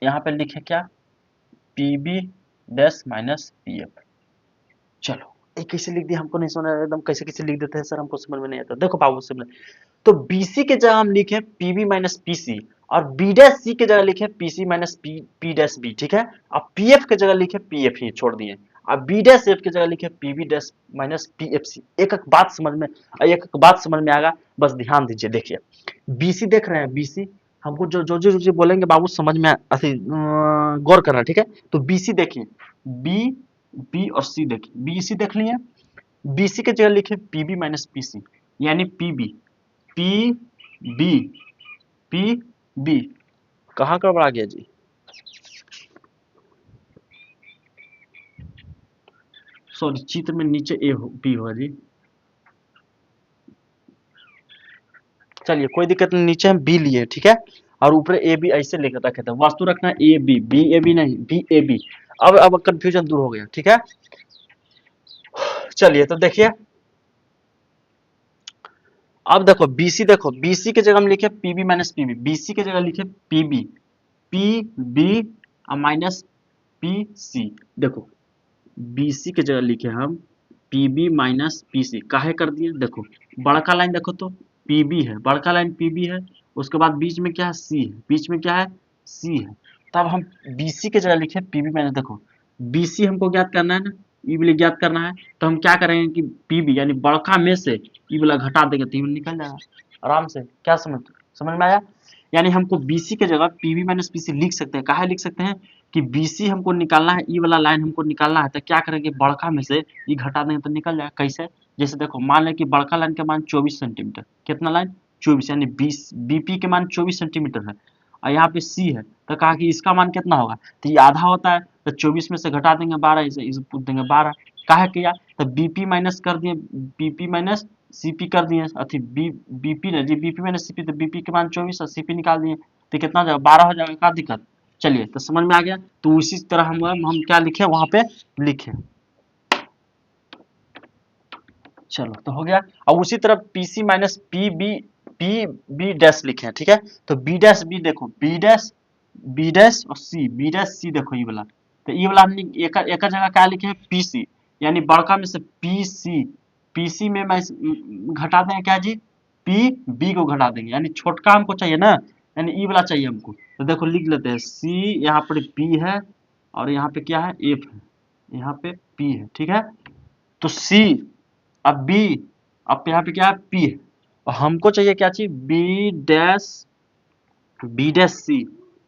यहाँ पे लिखे क्या, P B dash minus P F. चलो ये कैसे लिख दिया, हमको नहीं समझ आया एकदम, कैसे कैसे लिख देते हैं सर, हमको समझ में नहीं आता। देखो बाबू समझ, तो BC के जगह हम लिखे PB माइनस PC, और B डैश C के जगह लिखे PC minus P dash B, ठीक है। अब PF के जगह लिखे PF ही छोड़ दिए, अब B डैश F के जगह लिखे PB डैश माइनस PFC। एक एक बात समझ में, एक एक बात समझ में आएगा, बस ध्यान दीजिए। देखिए BC देख रहे हैं, BC हमको जो जो जो बोलेंगे बाबू समझ में ऐसे गौर करना, ठीक है। तो BC देखिए, B B और C देखिए, BC देख लिए, BC के जगह लिखे PB माइनस PC, यानी PB P B, P B कहाँ गड़बड़ा गया जी, सॉरी चित्र में नीचे ए बी होगा जी। चलिए कोई दिक्कत नहीं, नीचे हम बी लिए, ठीक है, और ऊपर ए बी ऐसे लेकर रखे थे, वास्तु रखना ए बी ए बी नहीं, बी ए बी। अब कंफ्यूजन दूर हो गया, ठीक है। चलिए तो देखिए, अब देखो बीसी, देखो बीसी के जगह हम लिखे पीबी माइनस पीबी, बीसी के जगह लिखे PB, P B minus P C. देखो बीसी के जगह लिखे हम पीबी माइनस पीसी, काहे कर दिए, देखो बड़का लाइन देखो तो पीबी है, बड़का लाइन पीबी है, उसके बाद बीच में क्या है, सी है, बीच में क्या है, सी है। तब हम बीसी के जगह लिखे पीबी माइनस, देखो बीसी हमको ज्ञात करना है ना, ई वाला ज्ञात करना है, तो हम क्या करेंगे कि पीबी यानी बड़का में से ई वाला घटा देंगे तो ई वाला निकल जाएगा आराम से। क्या समझ समझ में आया, यानी हमको बीसी के जगह पीबी माइनस पीसी लिख सकते हैं, काहे लिख सकते हैं कि BC हमको निकालना है, ई वाला लाइन हमको निकालना है, तो क्या करेंगे बड़का में से ई घटा देंगे तो निकल जाएगा। कैसे, जैसे देखो मान लें कि बड़का लाइन का मान 24 सेंटीमीटर, कितना लाइन 24, यानी 20 BP के मान 24 सेंटीमीटर है, और यहाँ पे C है, तो कहा कि इसका मान कितना होगा, तो ये आधा होता है, तो 24 में से घटा देंगे 12, इसे पूछ देंगे 12, काहे किया, तो BP माइनस कर दिए, BP माइनस CP कर दिए, अथी BP ने जी BP माइनस CP, तो BP के मान 24 और CP निकाल दिए, तो कितना हो जाएगा 12 हो जाएगा, क्या दिक्कत। चलिए तो समझ में आ गया, तो उसी तरह हम क्या लिखे वहां पे लिखे, चलो तो हो गया। अब उसी तरह PC minus P B dash लिखे हैं, ठीक है। तो बी डैश बी, देखो बी डैश और सी, बी डैश सी, देखो ये वाला, तो ये वाला हमने एक जगह क्या लिखे हैं पीसी, यानी बड़का में से पीसी, पीसी में मैं घटा देंगे क्या जी, पी बी को घटा देंगे, यानी छोटका हमको चाहिए ना, यानी ई वाला चाहिए हमको, तो देखो लिख लेते हैं सी, यहाँ पर पी है, और यहाँ पे क्या है एफ है, यहाँ पे पी है, ठीक है। तो सी, अब बी, अब यहाँ पे क्या है पी है, और हमको चाहिए क्या चीज, बी डैश सी,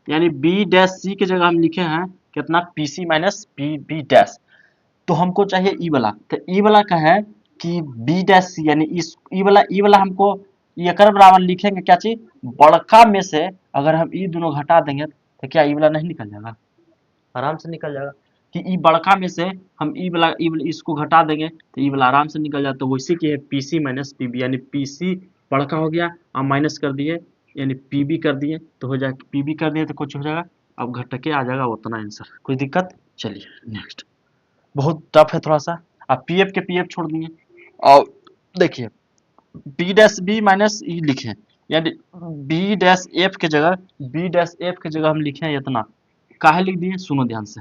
यानी बी डैश सी की जगह हम लिखे हैं कितना, P C minus P B dash. तो हमको चाहिए ई वाला, तो ई वाला का है कि बी डैश सी, यानी इस ई वाला हमको ये कर बराबर लिखेंगे क्या चीज, बड़का में से अगर हम ई दोनों घटा देंगे तो क्या ई वाला नहीं निकल जाएगा, आराम से निकल जाएगा, कि ई बड़का में से हम ई वाला इसको घटा देंगे तो ई वाला आराम से निकल जाता है। तो वैसे की है पीसी माइनस पीबी, यानी पीसी बड़का हो गया और माइनस कर दिए, यानी पीबी कर दिए तो हो जाएगा, पीबी कर दिए तो कुछ हो जाएगा, अब घट के आ जाएगा उतना आंसर, कोई दिक्कत। चलिए नेक्स्ट, बहुत टफ है थोड़ा सा। अब पीएफ के पीएफ छोड़ दिए, और देखिए बी डैश बी माइनस ई लिखे, यानी बी डैश एफ के जगह हम लिखे हैं इतना, काहे लिख दिए, सुनो ध्यान से,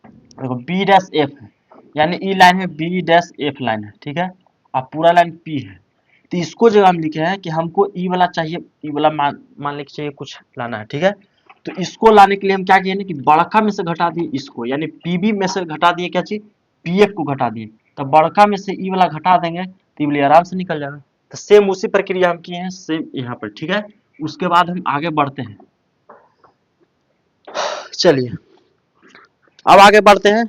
देखो बी डैश एफ है, यानी ई लाइन है बी डैश एफ लाइन है, ठीक है, अब पूरा लाइन पी है, तो इसको जगह हम लिखे हैं कि हमको ई वाला चाहिए, ई वाला मान लेके चाहिए कुछ लाना है, ठीक है। तो इसको लाने के लिए हम क्या किए ना कि बड़का में से घटा दिए इसको, यानी पीबी में से घटा दिए क्या चीज, पीएफ को घटा दिए, तो बड़का में से ई वाला घटा देंगे तो ई वाला आराम से निकल जाएगा। तो सेम उसी प्रक्रिया हम किए हैं सेम यहाँ पर, ठीक है। उसके बाद हम आगे बढ़ते हैं, चलिए अब आगे बढ़ते हैं।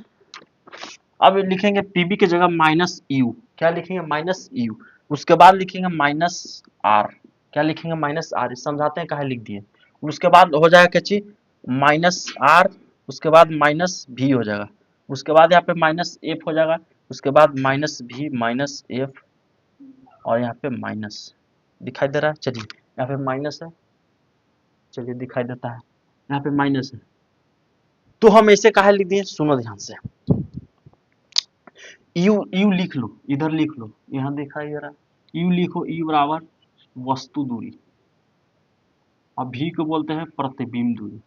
अब लिखेंगे पीबी की जगह माइनस यू, क्या लिखेंगे माइनस यू, उसके बाद लिखेंगे माइनस आर, क्या लिखेंगे माइनस आर, समझाते हैं कहा लिख दिए। उसके बाद हो जाएगा क्या चीज, माइनस आर, उसके बाद माइनस भी हो जाएगा, उसके बाद यहाँ पे माइनस एफ हो जाएगा, उसके बाद माइनस भी माइनस एफ, और यहाँ पे माइनस दिखाई दे रहा है, चलिए यहाँ पे माइनस है, चलिए दिखाई देता है यहाँ पे माइनस है। तो हम ऐसे कहा लिख दिए, सुनो ध्यान से, यू यू लिख लो, इधर लिख लो, यहाँ दिखाई दे रहा है, यू लिखो, यू बराबर वस्तु दूरी, और भी को बोलते हैं प्रतिबिंब दूरी,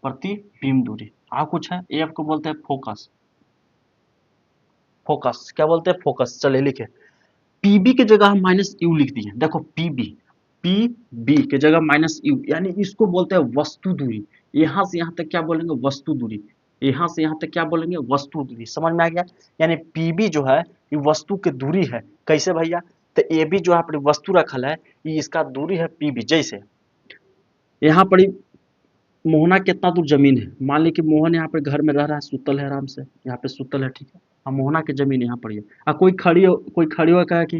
प्रतिबिंब दूरी। कुछ है, एफ को बोलते हैं फोकस। फोकस क्या बोलते हैं? फोकस। चलिए लिखे, पीबी की जगह हम माइनस यू लिख दिए। देखो पीबी, पीबी की जगह माइनस यू, यानी इसको बोलते हैं वस्तु दूरी। यहां से यहां तक क्या बोलेंगे? वस्तु दूरी। यहां से यहां तक क्या बोलेंगे? वस्तु दूरी। समझ में आ गया? यानी पीबी जो है ये वस्तु की दूरी है। कैसे भैया? तो ए बी जो है अपनी वस्तु रखल है, ये इसका दूरी है पीबी। जैसे यहाँ पर मोहना कितना दूर जमीन है, मान ली कि मोहन यहाँ पे घर में रह रहा है, सुतल है आराम से, यहाँ पे सुतल है, ठीक है। अब मोहना की जमीन यहाँ पर है। कोई खड़ी हो कहा कि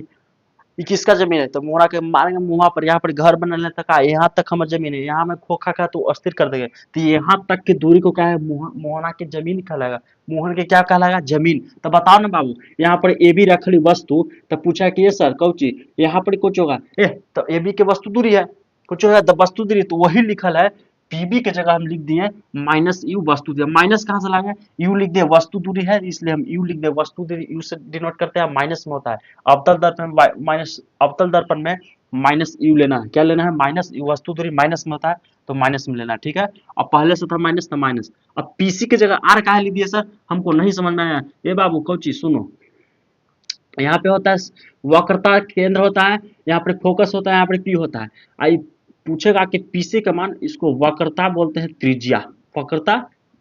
ये किसका जमीन है, तो मोहना के मारेंगे मुंह पर, यहाँ पर घर बनने तक यहाँ तक हमारी जमीन है, यहाँ में खोखा का तो अस्थिर कर देंगे, तो यहाँ तक की दूरी को क्या है? मोहना की जमीन कहलाएगा। मोहन के क्या कहलाएगा? जमीन। तो बताओ ना बाबू, यहाँ पर ए बी रखली वस्तु, तो पूछा कि ये सर कौची यहाँ पर कुछ होगा तो ए बी के वस्तु दूरी है, कुछ होगा तो वस्तु दूरी, तो वही लिखल है। पीबी की जगह हम लिख दिए माइनस यू वस्तु दूरी। माइनस कहाँ से लाएंगे? यू लिख दिए, वस्तु दूरी है इसलिए हम यू लिख दिए। वस्तु दूरी यू से डिनोट करते हैं, माइनस में होता है। अवतल दर्पण में माइनस, अवतल दर्पण में माइनस यू लेना है। क्या लेना है? Minus you. वस्तु दूरी माइनस में होता है तो माइनस में लेना है, ठीक है। अब पहले से था माइनस, तो माइनस। अब पीसी की जगह आर काहे लिख दिए सर? हमको नहीं समझ में आया। ये बाबू कौची सुनो, यहाँ पे होता है वक्रता केंद्र होता है, यहाँ पे फोकस होता है, यहाँ पे पी होता है। आई पूछेगा कि पीसी का मान, इसको वक्रता बोलते हैं त्रिज्या। वक्रता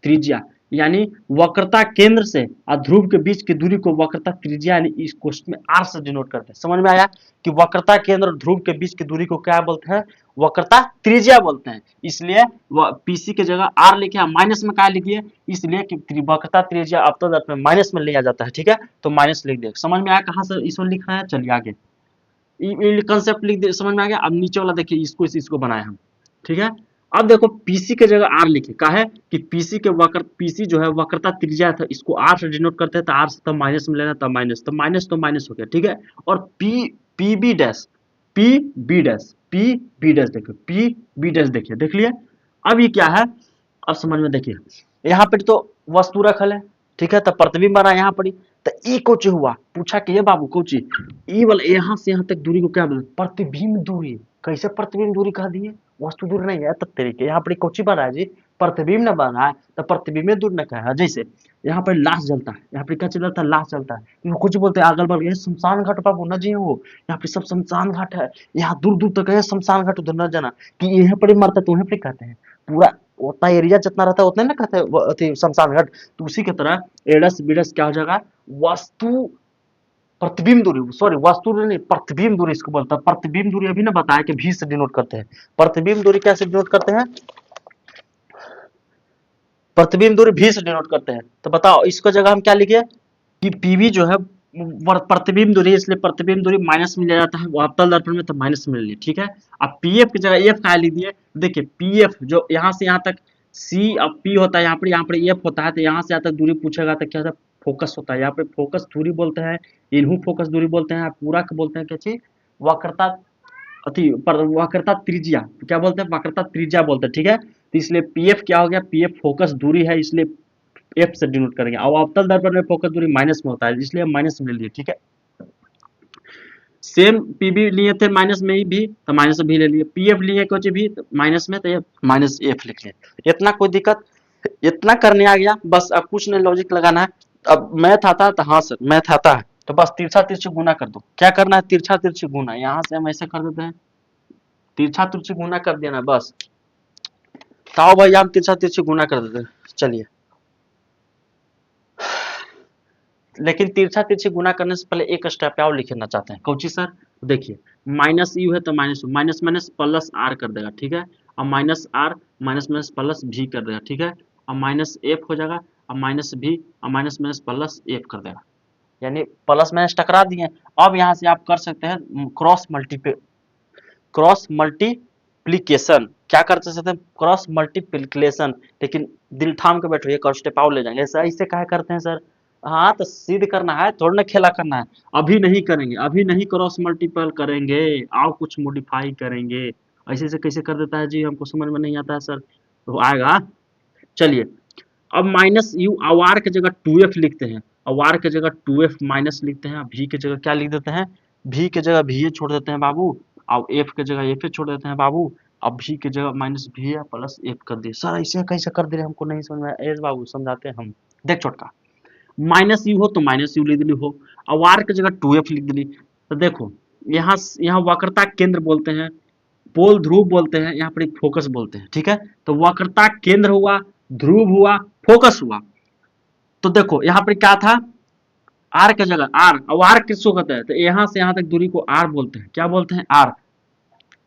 त्रिज्या यानी वक्रता केंद्र से और ध्रुव के बीच की दूरी को वक्रता त्रिज्या यानी इस क्वेश्चन में आर से डिनोट करते हैं। समझ में आया कि वक्रता केंद्र और ध्रुव के बीच की दूरी को क्या बोलते हैं? वक्रता त्रिज्या बोलते हैं। इसलिए पीसी की जगह आर लिखे, माइनस में क्या लिखिए? इसलिए कि वक्रता त्रिज्या अवतल दर्पण में माइनस में लिया जाता है, ठीक है। तो माइनस लिख दिया। समझ में आया कहाँ से इसको लिखना है? चलिए आगे कंसेप्ट लिख दे। समझ में आ गया? अब नीचे वाला देखिए, इसको बनाए हम, ठीक है। अब देखो पीसी की जगह आर लिखे, का है कि पीसी जो है वक्रता त्रिज्या था, इसको आर से डिनोट करते हैं, तो आर से तब माइनस में लेना, तब माइनस, तो माइनस हो गया, ठीक है। और PB dash, P B dash देखिए, पी बी डैश देखिए, देख लिए। अब ये क्या है? अब समझ में देखिए, यहाँ पे तो वस्तु रखल है, ठीक है, तो प्रतिबिंब बना यहाँ पर। तो ई कुछ हुआ, पूछा कि ये बाबू कुछ ई वाला यहाँ से यहाँ तक दूरी को क्या बोले? प्रतिबिंब दूरी। कैसे प्रतिबिंब दूरी कह दिए? वस्तु दूरी नहीं है, तब तरीके यहाँ पर कोची बना है जी, प्रतिबिंब न बना है, तो प्रतिबिंब दूर न कहा है। जैसे यहाँ पर लाश जलता है, यहाँ पर क्या चलता है? लाश जलता है। कुछ बोलते हैं अगल बगल, ये शमशान घाट बाबू न जी, वो यहाँ पे सब शमशान घाट है, यहाँ दूर दूर तक है शमशान घाट, उधर न जाना कि यहाँ पर मरता तो वहीं पर कहते हैं। पूरा उतना एरिया जितना रहता है उतना ना कहते हैं शमशान घाट। तो उसी की तरह एडस बीडस क्या हो जाएगा? वस्तु प्रतिबिंब दूरी, सॉरी वस्तु दूरी नहीं, प्रतिबिंब दूरी इसको बोलता है। प्रतिबिंब दूरी अभी ना बताया कि भी से डिनोट करते हैं। प्रतिबिंब दूरी कैसे डिनोट करते हैं? प्रतिबिंब दूरी भी से डिनोट करते हैं। तो बताओ इसको जगह हम क्या लिखे कि पीवी जो है प्रतिबिंब दूरी, इसलिए प्रतिबिंब दूरी माइनस में लिया जाता है, वो अवतल दर्पण में तो माइनस में ले लिए, ठीक है। अब पीएफ की जगह एफ का लिख दिए। देखिए पीएफ जो यहाँ से यहाँ तक सी, अब पी होता है यहाँ पर एफ होता है, तो यहाँ से यहाँ तक दूरी पूछेगा तो क्या होता है? फोकस होता है। यहाँ पे फोकस दूरी बोलते हैं, इन्हू फोकस दूरी बोलते हैं, पूरा को बोलते हैं क्या चीज? वक्रता वक्रता त्रिज्या। क्या बोलते हैं? वक्रता त्रिज्या बोलते हैं, ठीक है। तो इसलिए पीएफ क्या हो गया? पीएफ फोकस दूरी है, इसलिए एफ से डिनोट करेंगे। अब अवतल दर्पण में फोकस दूरी माइनस में होता है, इसलिए हम माइनस में ले लिए, ठीक है। सेम पीबी लिए थे माइनस में ही भी, तो माइनस भी ले लिए। पीएफ लिए कुछ भी तो माइनस में, तो ये माइनस एफ लिख लिए। इतना कोई दिक्कत? इतना करने आ गया बस। अब कुछ नहीं, लॉजिक लगाना है। अब मैथ आता है तो हाँ सर मैथ आता है, तो बस तिरछा तिरछी गुना कर दो। क्या करना है? तिरछा तिरछी गुना। यहाँ से हम ऐसे कर देते हैं, तिरछा तिरछी गुना कर देना बस। ताओ भाई हम तिरछा तिरछी गुना कर देते हैं, चलिए। लेकिन तिरछा तिरछी गुना करने से पहले एक स्टेप और लिखना चाहते हैं। Cauchy sir? देखिए माइनस यू है तो minus U, minus minus plus R कर देगा, ठीक है। और minus R minus minus plus भी कर देगा, ठीक है। और माइनस एफ हो जाएगा, और माइनस भी, और माइनस माइनस प्लस एफ कर देगा, यानी प्लस माइनस टकरा दिए। अब यहाँ से आप कर सकते हैं क्रॉस मल्टीप्लीकेशन। क्या कर सकते हैं? Cross multiplication. लेकिन दिल थाम के बैठो, एक और स्टेप और ले जाएंगे। ऐसा इसे क्या करते हैं सर? हाँ तो सिद्ध करना है, थोड़ा ना खेला करना है। अभी नहीं करेंगे, अभी नहीं क्रॉस मल्टीपल करेंगे, आओ कुछ मॉडिफाई करेंगे। ऐसे से कैसे कर देता है जी, हमको समझ में नहीं आता है सर, तो आएगा। चलिए अब माइनस यू आर की जगह 2f लिखते हैं, आर की जगह 2f माइनस लिखते हैं, भी की जगह क्या लिख देते हैं? भी की जगह भी छोड़ देते हैं बाबू, और एफ की जगह एफ छोड़ देते हैं बाबू। अब भी की जगह माइनस भी है प्लस एफ कर दिए। सर ऐसे कैसे कर दे रहे, हमको नहीं समझ में आया। एस बाबू समझाते हैं हम। देख छोटका, माइनस यू हो तो माइनस यू लिख दिली हो, अब आर की जगह 2f लिख दिली। तो देखो यहाँ यहाँ वक्रता केंद्र बोलते हैं, पोल ध्रुव बोलते हैं, यहाँ पर एक फोकस बोलते हैं, ठीक है। तो वक्रता केंद्र हुआ, ध्रुव हुआ, फोकस हुआ। तो देखो यहाँ पर क्या था, आर की जगह आर, और आर किसको कहते हैं, तो यहाँ से यहाँ तक दूरी को आर बोलते हैं। क्या बोलते हैं, आर,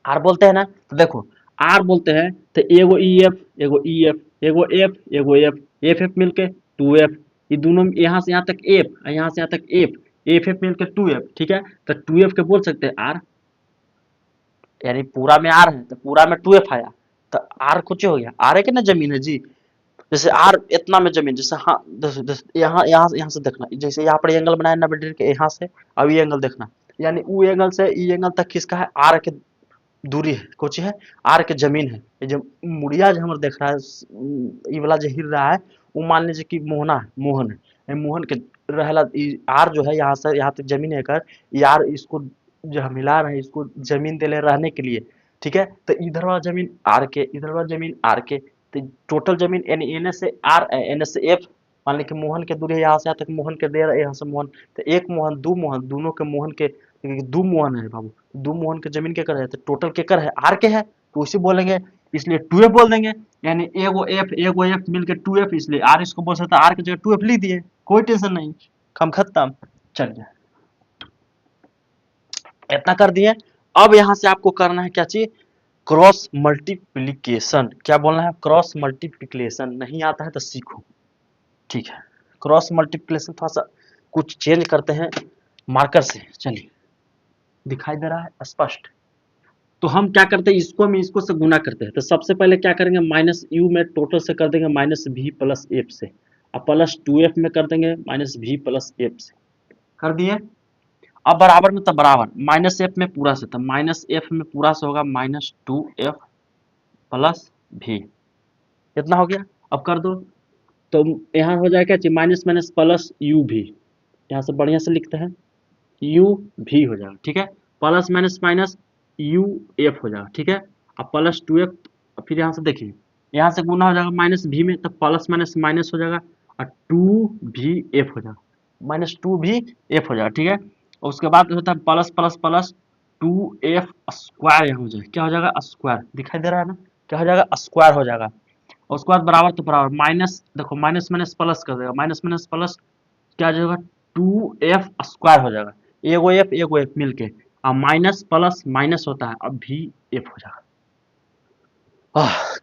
आर बोलते हैं ना। तो देखो आर बोलते हैं तो एगो ई एफ, एगो ई एफ, एगो एफ, एगो एफ, एफ एफ मिलके 2f, ये दोनों यहाँ से यहाँ तक एफ, यहाँ से यहाँ तक एफ, एफ एफ मिलके 2f, ठीक है। तो 2f के बोल सकते हैं आर, यानी पूरा में आर है तो पूरा में 2f आया। तो आर कुछ हो गया, आर है कि ना जमीन है जी। जैसे आर इतना में जमीन, जैसे हाँ यहाँ यहाँ यहाँ से देखना, जैसे यहाँ पर एंगल बनाया 90 डिग्री के यहाँ से, अब ये एंगल देखना, यानी वो एंगल से ये एंगल तक किसका है, आर के दूरी है, कुछ है, आर के जमीन है। ये जो मुड़िया जो हमारे देख रहा है, ये वाला जो हिल रहा है, वो मान लीजिए कि मोहना है, मोहन है, ये मोहन के रहला आर जो है यहाँ से यहाँ तक जमीन है कर, ये आर इसको जो हम हिला रहे हैं इसको जमीन दे ले रहने के लिए, ठीक है। तो इधर वाला जमीन आर के, इधर वाला जमीन आर के, तो टोटल जमीन यानी एन से आर, एन से एफ, मान ली कि मोहन के दूरी है यहाँ से यहाँ तक, मोहन के दे रहा है यहाँ से मोहन, तो एक मोहन दो मोहन दोनों के मोहन के, दो मोहन है बाबू, दो मोहन के जमीन के कर है, तो टोटल के कर है आर के है, तो उसी बोलेंगे, इसलिए 2f बोल देंगे। यानी एगो एफ मिलके 2f, इसलिए आर इसको बोल सकता है, आर की जगह 2f लिख दिए, कोई टेंशन नहीं, कम खत्म। चलिए इतना कर दिए। अब यहाँ से आपको करना है क्या चीज, क्रॉस मल्टीप्लीकेशन। क्या बोलना है, क्रॉस मल्टीप्लीकेशन। नहीं आता है तो सीखो, ठीक है। क्रॉस मल्टीप्लीकेशन थोड़ा सा कुछ चेंज करते हैं मार्कर से। चलिए दिखाई दे रहा है स्पष्ट। तो हम क्या करते हैं, इसको में इसको से गुना करते हैं। तो सबसे पहले क्या करेंगे, माइनस यू में टोटल से कर देंगे माइनस भी प्लस एफ से, और प्लस 2f में कर देंगे माइनस भी प्लस एफ से, कर दिए। अब बराबर में, तब बराबर माइनस एफ में पूरा से, तब माइनस एफ में पूरा से होगा माइनस 2f प्लस भी, इतना हो गया। अब कर दो, तो यहाँ हो जाएगा क्या, माइनस माइनस प्लस यू भी, यहाँ से बढ़िया से लिखते हैं, यू भी हो जाएगा, ठीक है। Plus minus minus U F हो जाएगा, ठीक है। अब प्लस 2f, फिर यहाँ से देखिए यहाँ से गुना हो जाएगा माइनस भी में, तब प्लस माइनस माइनस हो जाएगा, और 2v f हो जाएगा, माइनस 2v f हो जाएगा, ठीक है। और उसके बाद होता है plus plus plus 2f square, यहाँ हो जाएगा, क्या हो जाएगा, स्क्वायर, दिखाई दे रहा है ना, क्या हो जाएगा, स्क्वायर हो जाएगा। और उसके बाद बराबर तो बराबर माइनस, देखो माइनस माइनस प्लस कर देगा, माइनस माइनस प्लस क्या हो जाएगा, 2f स्क्वायर हो जाएगा, एगो एफ मिलके, अब माइनस प्लस माइनस होता है, अब भी एफ हो जाएगा।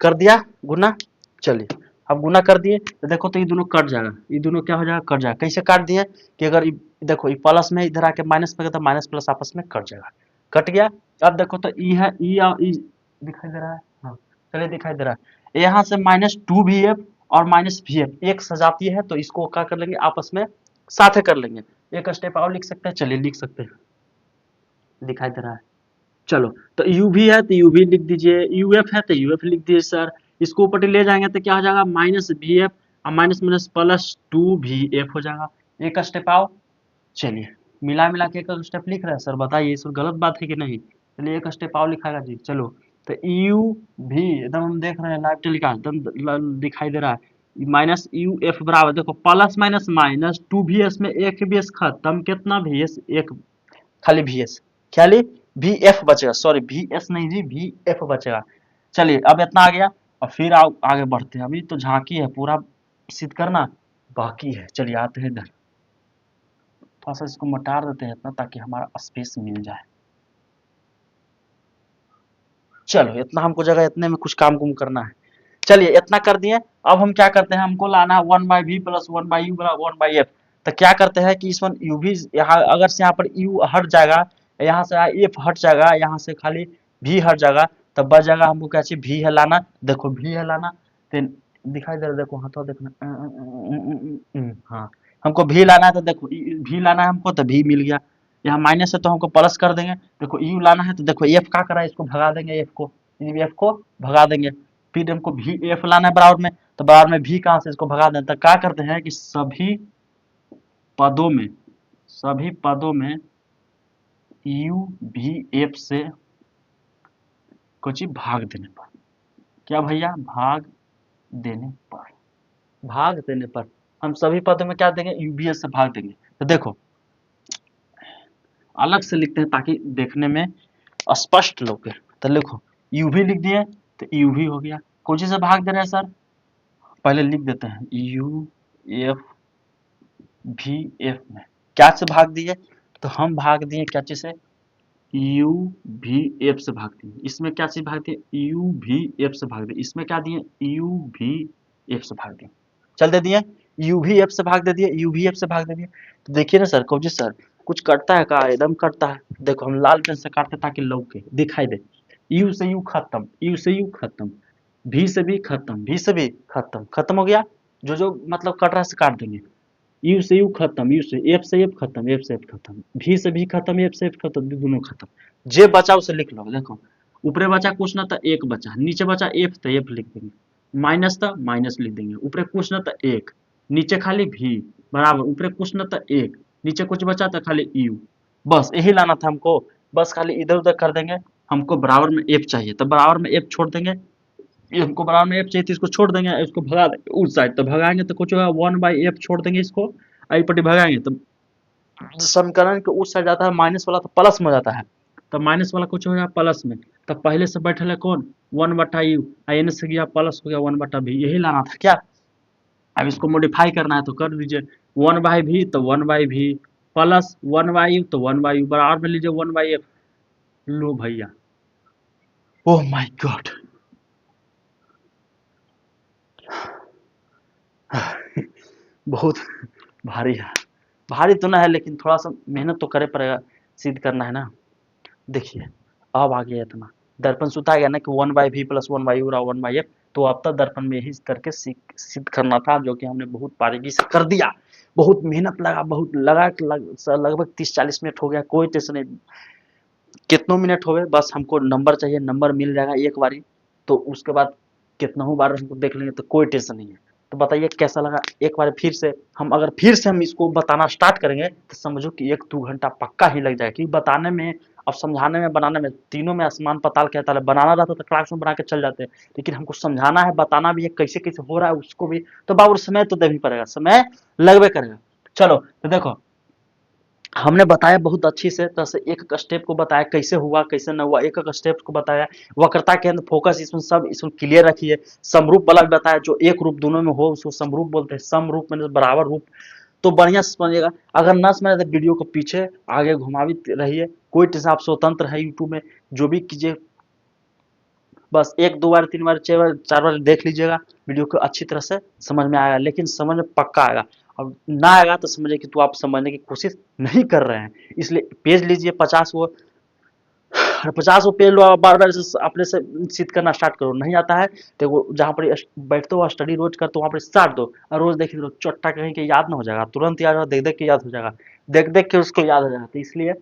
कर दिया गुना। चलिए अब गुना कर दिए तो देखो, तो ये दोनों कट जाएगा, ये दोनों क्या हो जाएगा, कट जाएगा। कैसे काट दिए कि अगर देखो ये प्लस में इधर आके माइनस में, तो माइनस प्लस आपस में कट जाएगा, कट गया। अब देखो तो ई है, ई और ई दिखाई दे रहा है, हाँ चलिए दिखाई दे रहा है। यहाँ से माइनस 2v f और माइनस वी एफ एक सजाती है, तो इसको क्या कर लेंगे, आपस में साथ कर लेंगे। एक स्टेप और लिख सकते हैं, चलिए लिख सकते हैं, दिखाई दे रहा है। चलो तो यू भी है तो यू भी लिख दीजिए, यू एफ है तो यू एफ लिख दीजिए सर। इसको ऊपर ले जाएंगे तो क्या हो जाएगा, माइनस बी एफ और minus minus plus 2v f हो जाएगा। एक स्टेप आओ, चलिए मिला मिला के एक स्टेप लिख रहे हैं सर, बताइए इस गलत बात है कि नहीं। चलिए एक स्टेप आओ लिखाएगा जी। चलो तो यू भी एकदम हम देख रहे हैं लाइव टेलीकास्ट एकदम दिखाई दे रहा है, माइनस यू एफ बराबर, देखो प्लस माइनस माइनस 2vs में एक vs खत्म, कितना vs, एक खाली vs, खाली वी एफ बचेगा, सॉरी वी एस नहीं जी, वी एफ बचेगा। चलिए अब इतना आ गया, और फिर आगे बढ़ते हैं, अभी तो झांकी है, पूरा सिद्ध करना बाकी है। चलिए आते हैं इधर, थोड़ा सा इसको मटार देते हैं इतना, ताकि हमारा स्पेस मिल जाए। चलो इतना हमको जगह, इतने में कुछ काम कुम करना है। चलिए इतना कर दिए। अब हम क्या करते हैं, हमको लाना है 1/v प्लस 1/u बराबर 1/f। तो क्या करते हैं कि इस वन यू भी यहाँ, अगर से यहाँ पर u हट जाएगा, यहाँ से f हट जाएगा, यहाँ से खाली v हट जाएगा, तब बच जाएगा हमको क्या चाहिए, v है लाना। देखो v है लाना, तो दिखाई दे रहा है, देखो हाँ तो देखना, हाँ हमको v लाना है, तो देखो v लाना है हमको, तो v मिल गया। यहाँ माइनस है तो हमको प्लस कर देंगे। देखो u लाना है, तो देखो f क्या कर रहा है, इसको भगा देंगे, f को भगा देंगे। फिर हमको भी एफ लाना है बराबर में, तो बराबर में भी कहाँ से इसको भगा दें, तो क्या करते हैं कि सभी पदों में यू भी एफ से कुछ भाग देने पर। क्या भैया? भाग देने पर। भाग देने पर हम सभी पदों में क्या देंगे? यूबीएस से भाग देंगे। तो देखो अलग से लिखते हैं ताकि देखने में स्पष्ट लगे। तो लिखो यूवी लिख दिए तो यूवी हो गया। कौन से भाग दे रहे हैं सर? पहले लिख देते हैं यू एफ भी एफ में। क्या से भाग दिए? तो हम भाग दिए क्या चीज से? यू भी एफ से भाग दिए। इसमें क्या चीज भाग दिए? यू भी एफ से भाग दिए। इसमें क्या दिए? यू भी एफ से भाग दिए। चल दे दिए यू भी एफ से भाग दे दिए, यू भी एफ से भाग दे दिए। तो देखिए ना सर, कौजी सर कुछ कटता है का? एकदम कटता है। देखो हम लाल पेन से काटते ताकि लौके दिखाई दे। यू से यू खत्म, यू से यू खत्म, भी से भी खत्म, भी से भी खत्म, खत्म हो गया। जो जो मतलब कट रहा है से काट देंगे। यू से यू खत्म, यू से एफ खत्म, एफ से एफ खत्म, भी से भी खत्म, एफ से एफ खत्म, दोनों खत्म। जे बचा उसे लिख लो। देखो ऊपरे बचा कुछ ना था एक बचा, नीचे बचा एफ तो एफ लिख देंगे, माइनस था माइनस लिख देंगे, ऊपरे कुछ ना था एक, नीचे खाली भी बराबर, ऊपरे कुछ ना था एक, नीचे कुछ बचा था खाली यू। बस यही लाना था हमको। बस खाली इधर उधर कर देंगे। हमको बराबर में एफ चाहिए तो बराबर में एफ छोड़ देंगे। ये हमको बराबर में एफ चाहिए तो इसको छोड़ देंगे, इसको भगा देंगे उस साइड। तो भगाएंगे तो कुछ होगा 1/f छोड़ देंगे इसको, आई पट्टी भगाएंगे तो समीकरण के उस साइड जाता है माइनस वाला तो प्लस में हो जाता है। तो माइनस वाला कुछ हो गया प्लस में। तो पहले से बैठल है कौन? 1/u, एन से गया प्लस हो गया 1/v। यही लाना था क्या? अब इसको मॉडिफाई करना है तो कर दीजिए। 1/v तो 1/v प्लस 1/u तो 1/u बराबर में लीजिए 1/f। लो भैया, ओह माय गॉड। बहुत भारी है। भारी तो ना है लेकिन थोड़ा सा मेहनत तो करे पड़ेगा, सिद्ध करना है ना। देखिए अब आ गया इतना, दर्पण सूत्र आ गया ना कि 1/v प्लस 1/u 1/f। तो अब तक दर्पण में यही करके सिद्ध करना था, जो कि हमने बहुत बारीकी से कर दिया। बहुत मेहनत लगा, बहुत लगा, लगभग 30-40 मिनट हो गया। कोई टेंशन नहीं, कितनों मिनट हो गए, बस हमको नंबर चाहिए, नंबर मिल जाएगा एक बारी। तो उसके बाद कितना बार हमको देख लेंगे तो कोई टेंशन नहीं है। तो बताइए कैसा लगा? एक बार फिर से हम अगर फिर से हम इसको बताना स्टार्ट करेंगे तो समझो कि 1-2 घंटा पक्का ही लग जाएगा, क्योंकि बताने में और समझाने में बनाने में तीनों में आसमान पाताल कहता है। बनाना रहता तो क्लास में बना के चल जाते, लेकिन हमको समझाना है, बताना भी है कैसे कैसे हो रहा है उसको भी। तो बाबू समय तो देना ही पड़ेगा, समय लगभग करेगा। चलो तो देखो हमने बताया बहुत अच्छी से तरह से, एक एक स्टेप को बताया कैसे हुआ कैसे न हुआ, एक एक स्टेप को बताया। वक्रता के अंदर फोकस इसमें सब इसमें क्लियर रखिए। समरूप वाला भी बताया, जो एक रूप दोनों में हो उसको समरूप बोलते हैं। समरूप में बराबर रूप। तो बढ़िया से समझिएगा। अगर न समझे तो वीडियो को पीछे आगे घुमा भी रहिए, कोई टेंशन, आप स्वतंत्र है यूट्यूब में जो भी कीजिए। बस 1-2 बार 3 बार 6 बार 4 बार देख लीजिएगा, वीडियो को अच्छी तरह से समझ में आएगा, लेकिन समझ में पक्का आएगा। और ना आएगा तो समझिए कि तो आप समझने की कोशिश नहीं कर रहे हैं। इसलिए पेज लीजिए 50 वो, 50 वो पेज लो, बार बार अपने से सिद्ध करना स्टार्ट करो। नहीं आता है तो वो जहाँ पर बैठते हो स्टडी रोज करते हो वहाँ पर स्टार्ट दो, और रोज देखिए तो चट्टा कहीं के याद ना हो जाएगा, तुरंत याद होगा, देख देख के याद हो जाएगा, देख देख के उसको याद हो जाएगा। तो इसलिए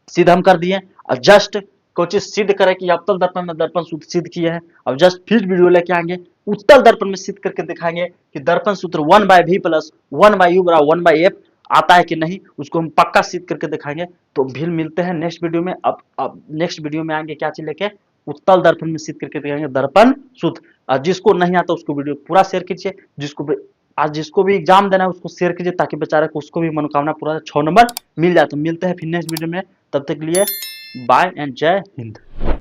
सीधा हम कर दिए। अब जस्ट कोई सिद्ध करे कि अवतल दर्पण में दर्पण सूत्र सिद्ध किए हैं। अब जस्ट फिर वीडियो लेके आएंगे, उत्तल दर्पण में सिद्ध करके दिखाएंगे कि दर्पण सूत्र 1/v प्लस 1/u बराबर 1/f आता है कि नहीं, उसको हम पक्का सिद्ध करके दिखाएंगे। तो फिर मिलते हैं नेक्स्ट वीडियो में। अब नेक्स्ट वीडियो में आएंगे क्या चीज लेके? उत्तल दर्पण में सिद्ध करके दिखाएंगे दर्पण सूत्र। जिसको नहीं आता उसको वीडियो पूरा शेयर कीजिए, जिसको भी आज जिसको भी एग्जाम देना है उसको शेयर कीजिए, ताकि बेचारे को उसको भी मनोकामना पूरा 6 नंबर मिल जाए। तो मिलते हैं फिर नेक्स्ट वीडियो में, तब तक के लिए बाय एंड जय हिंद।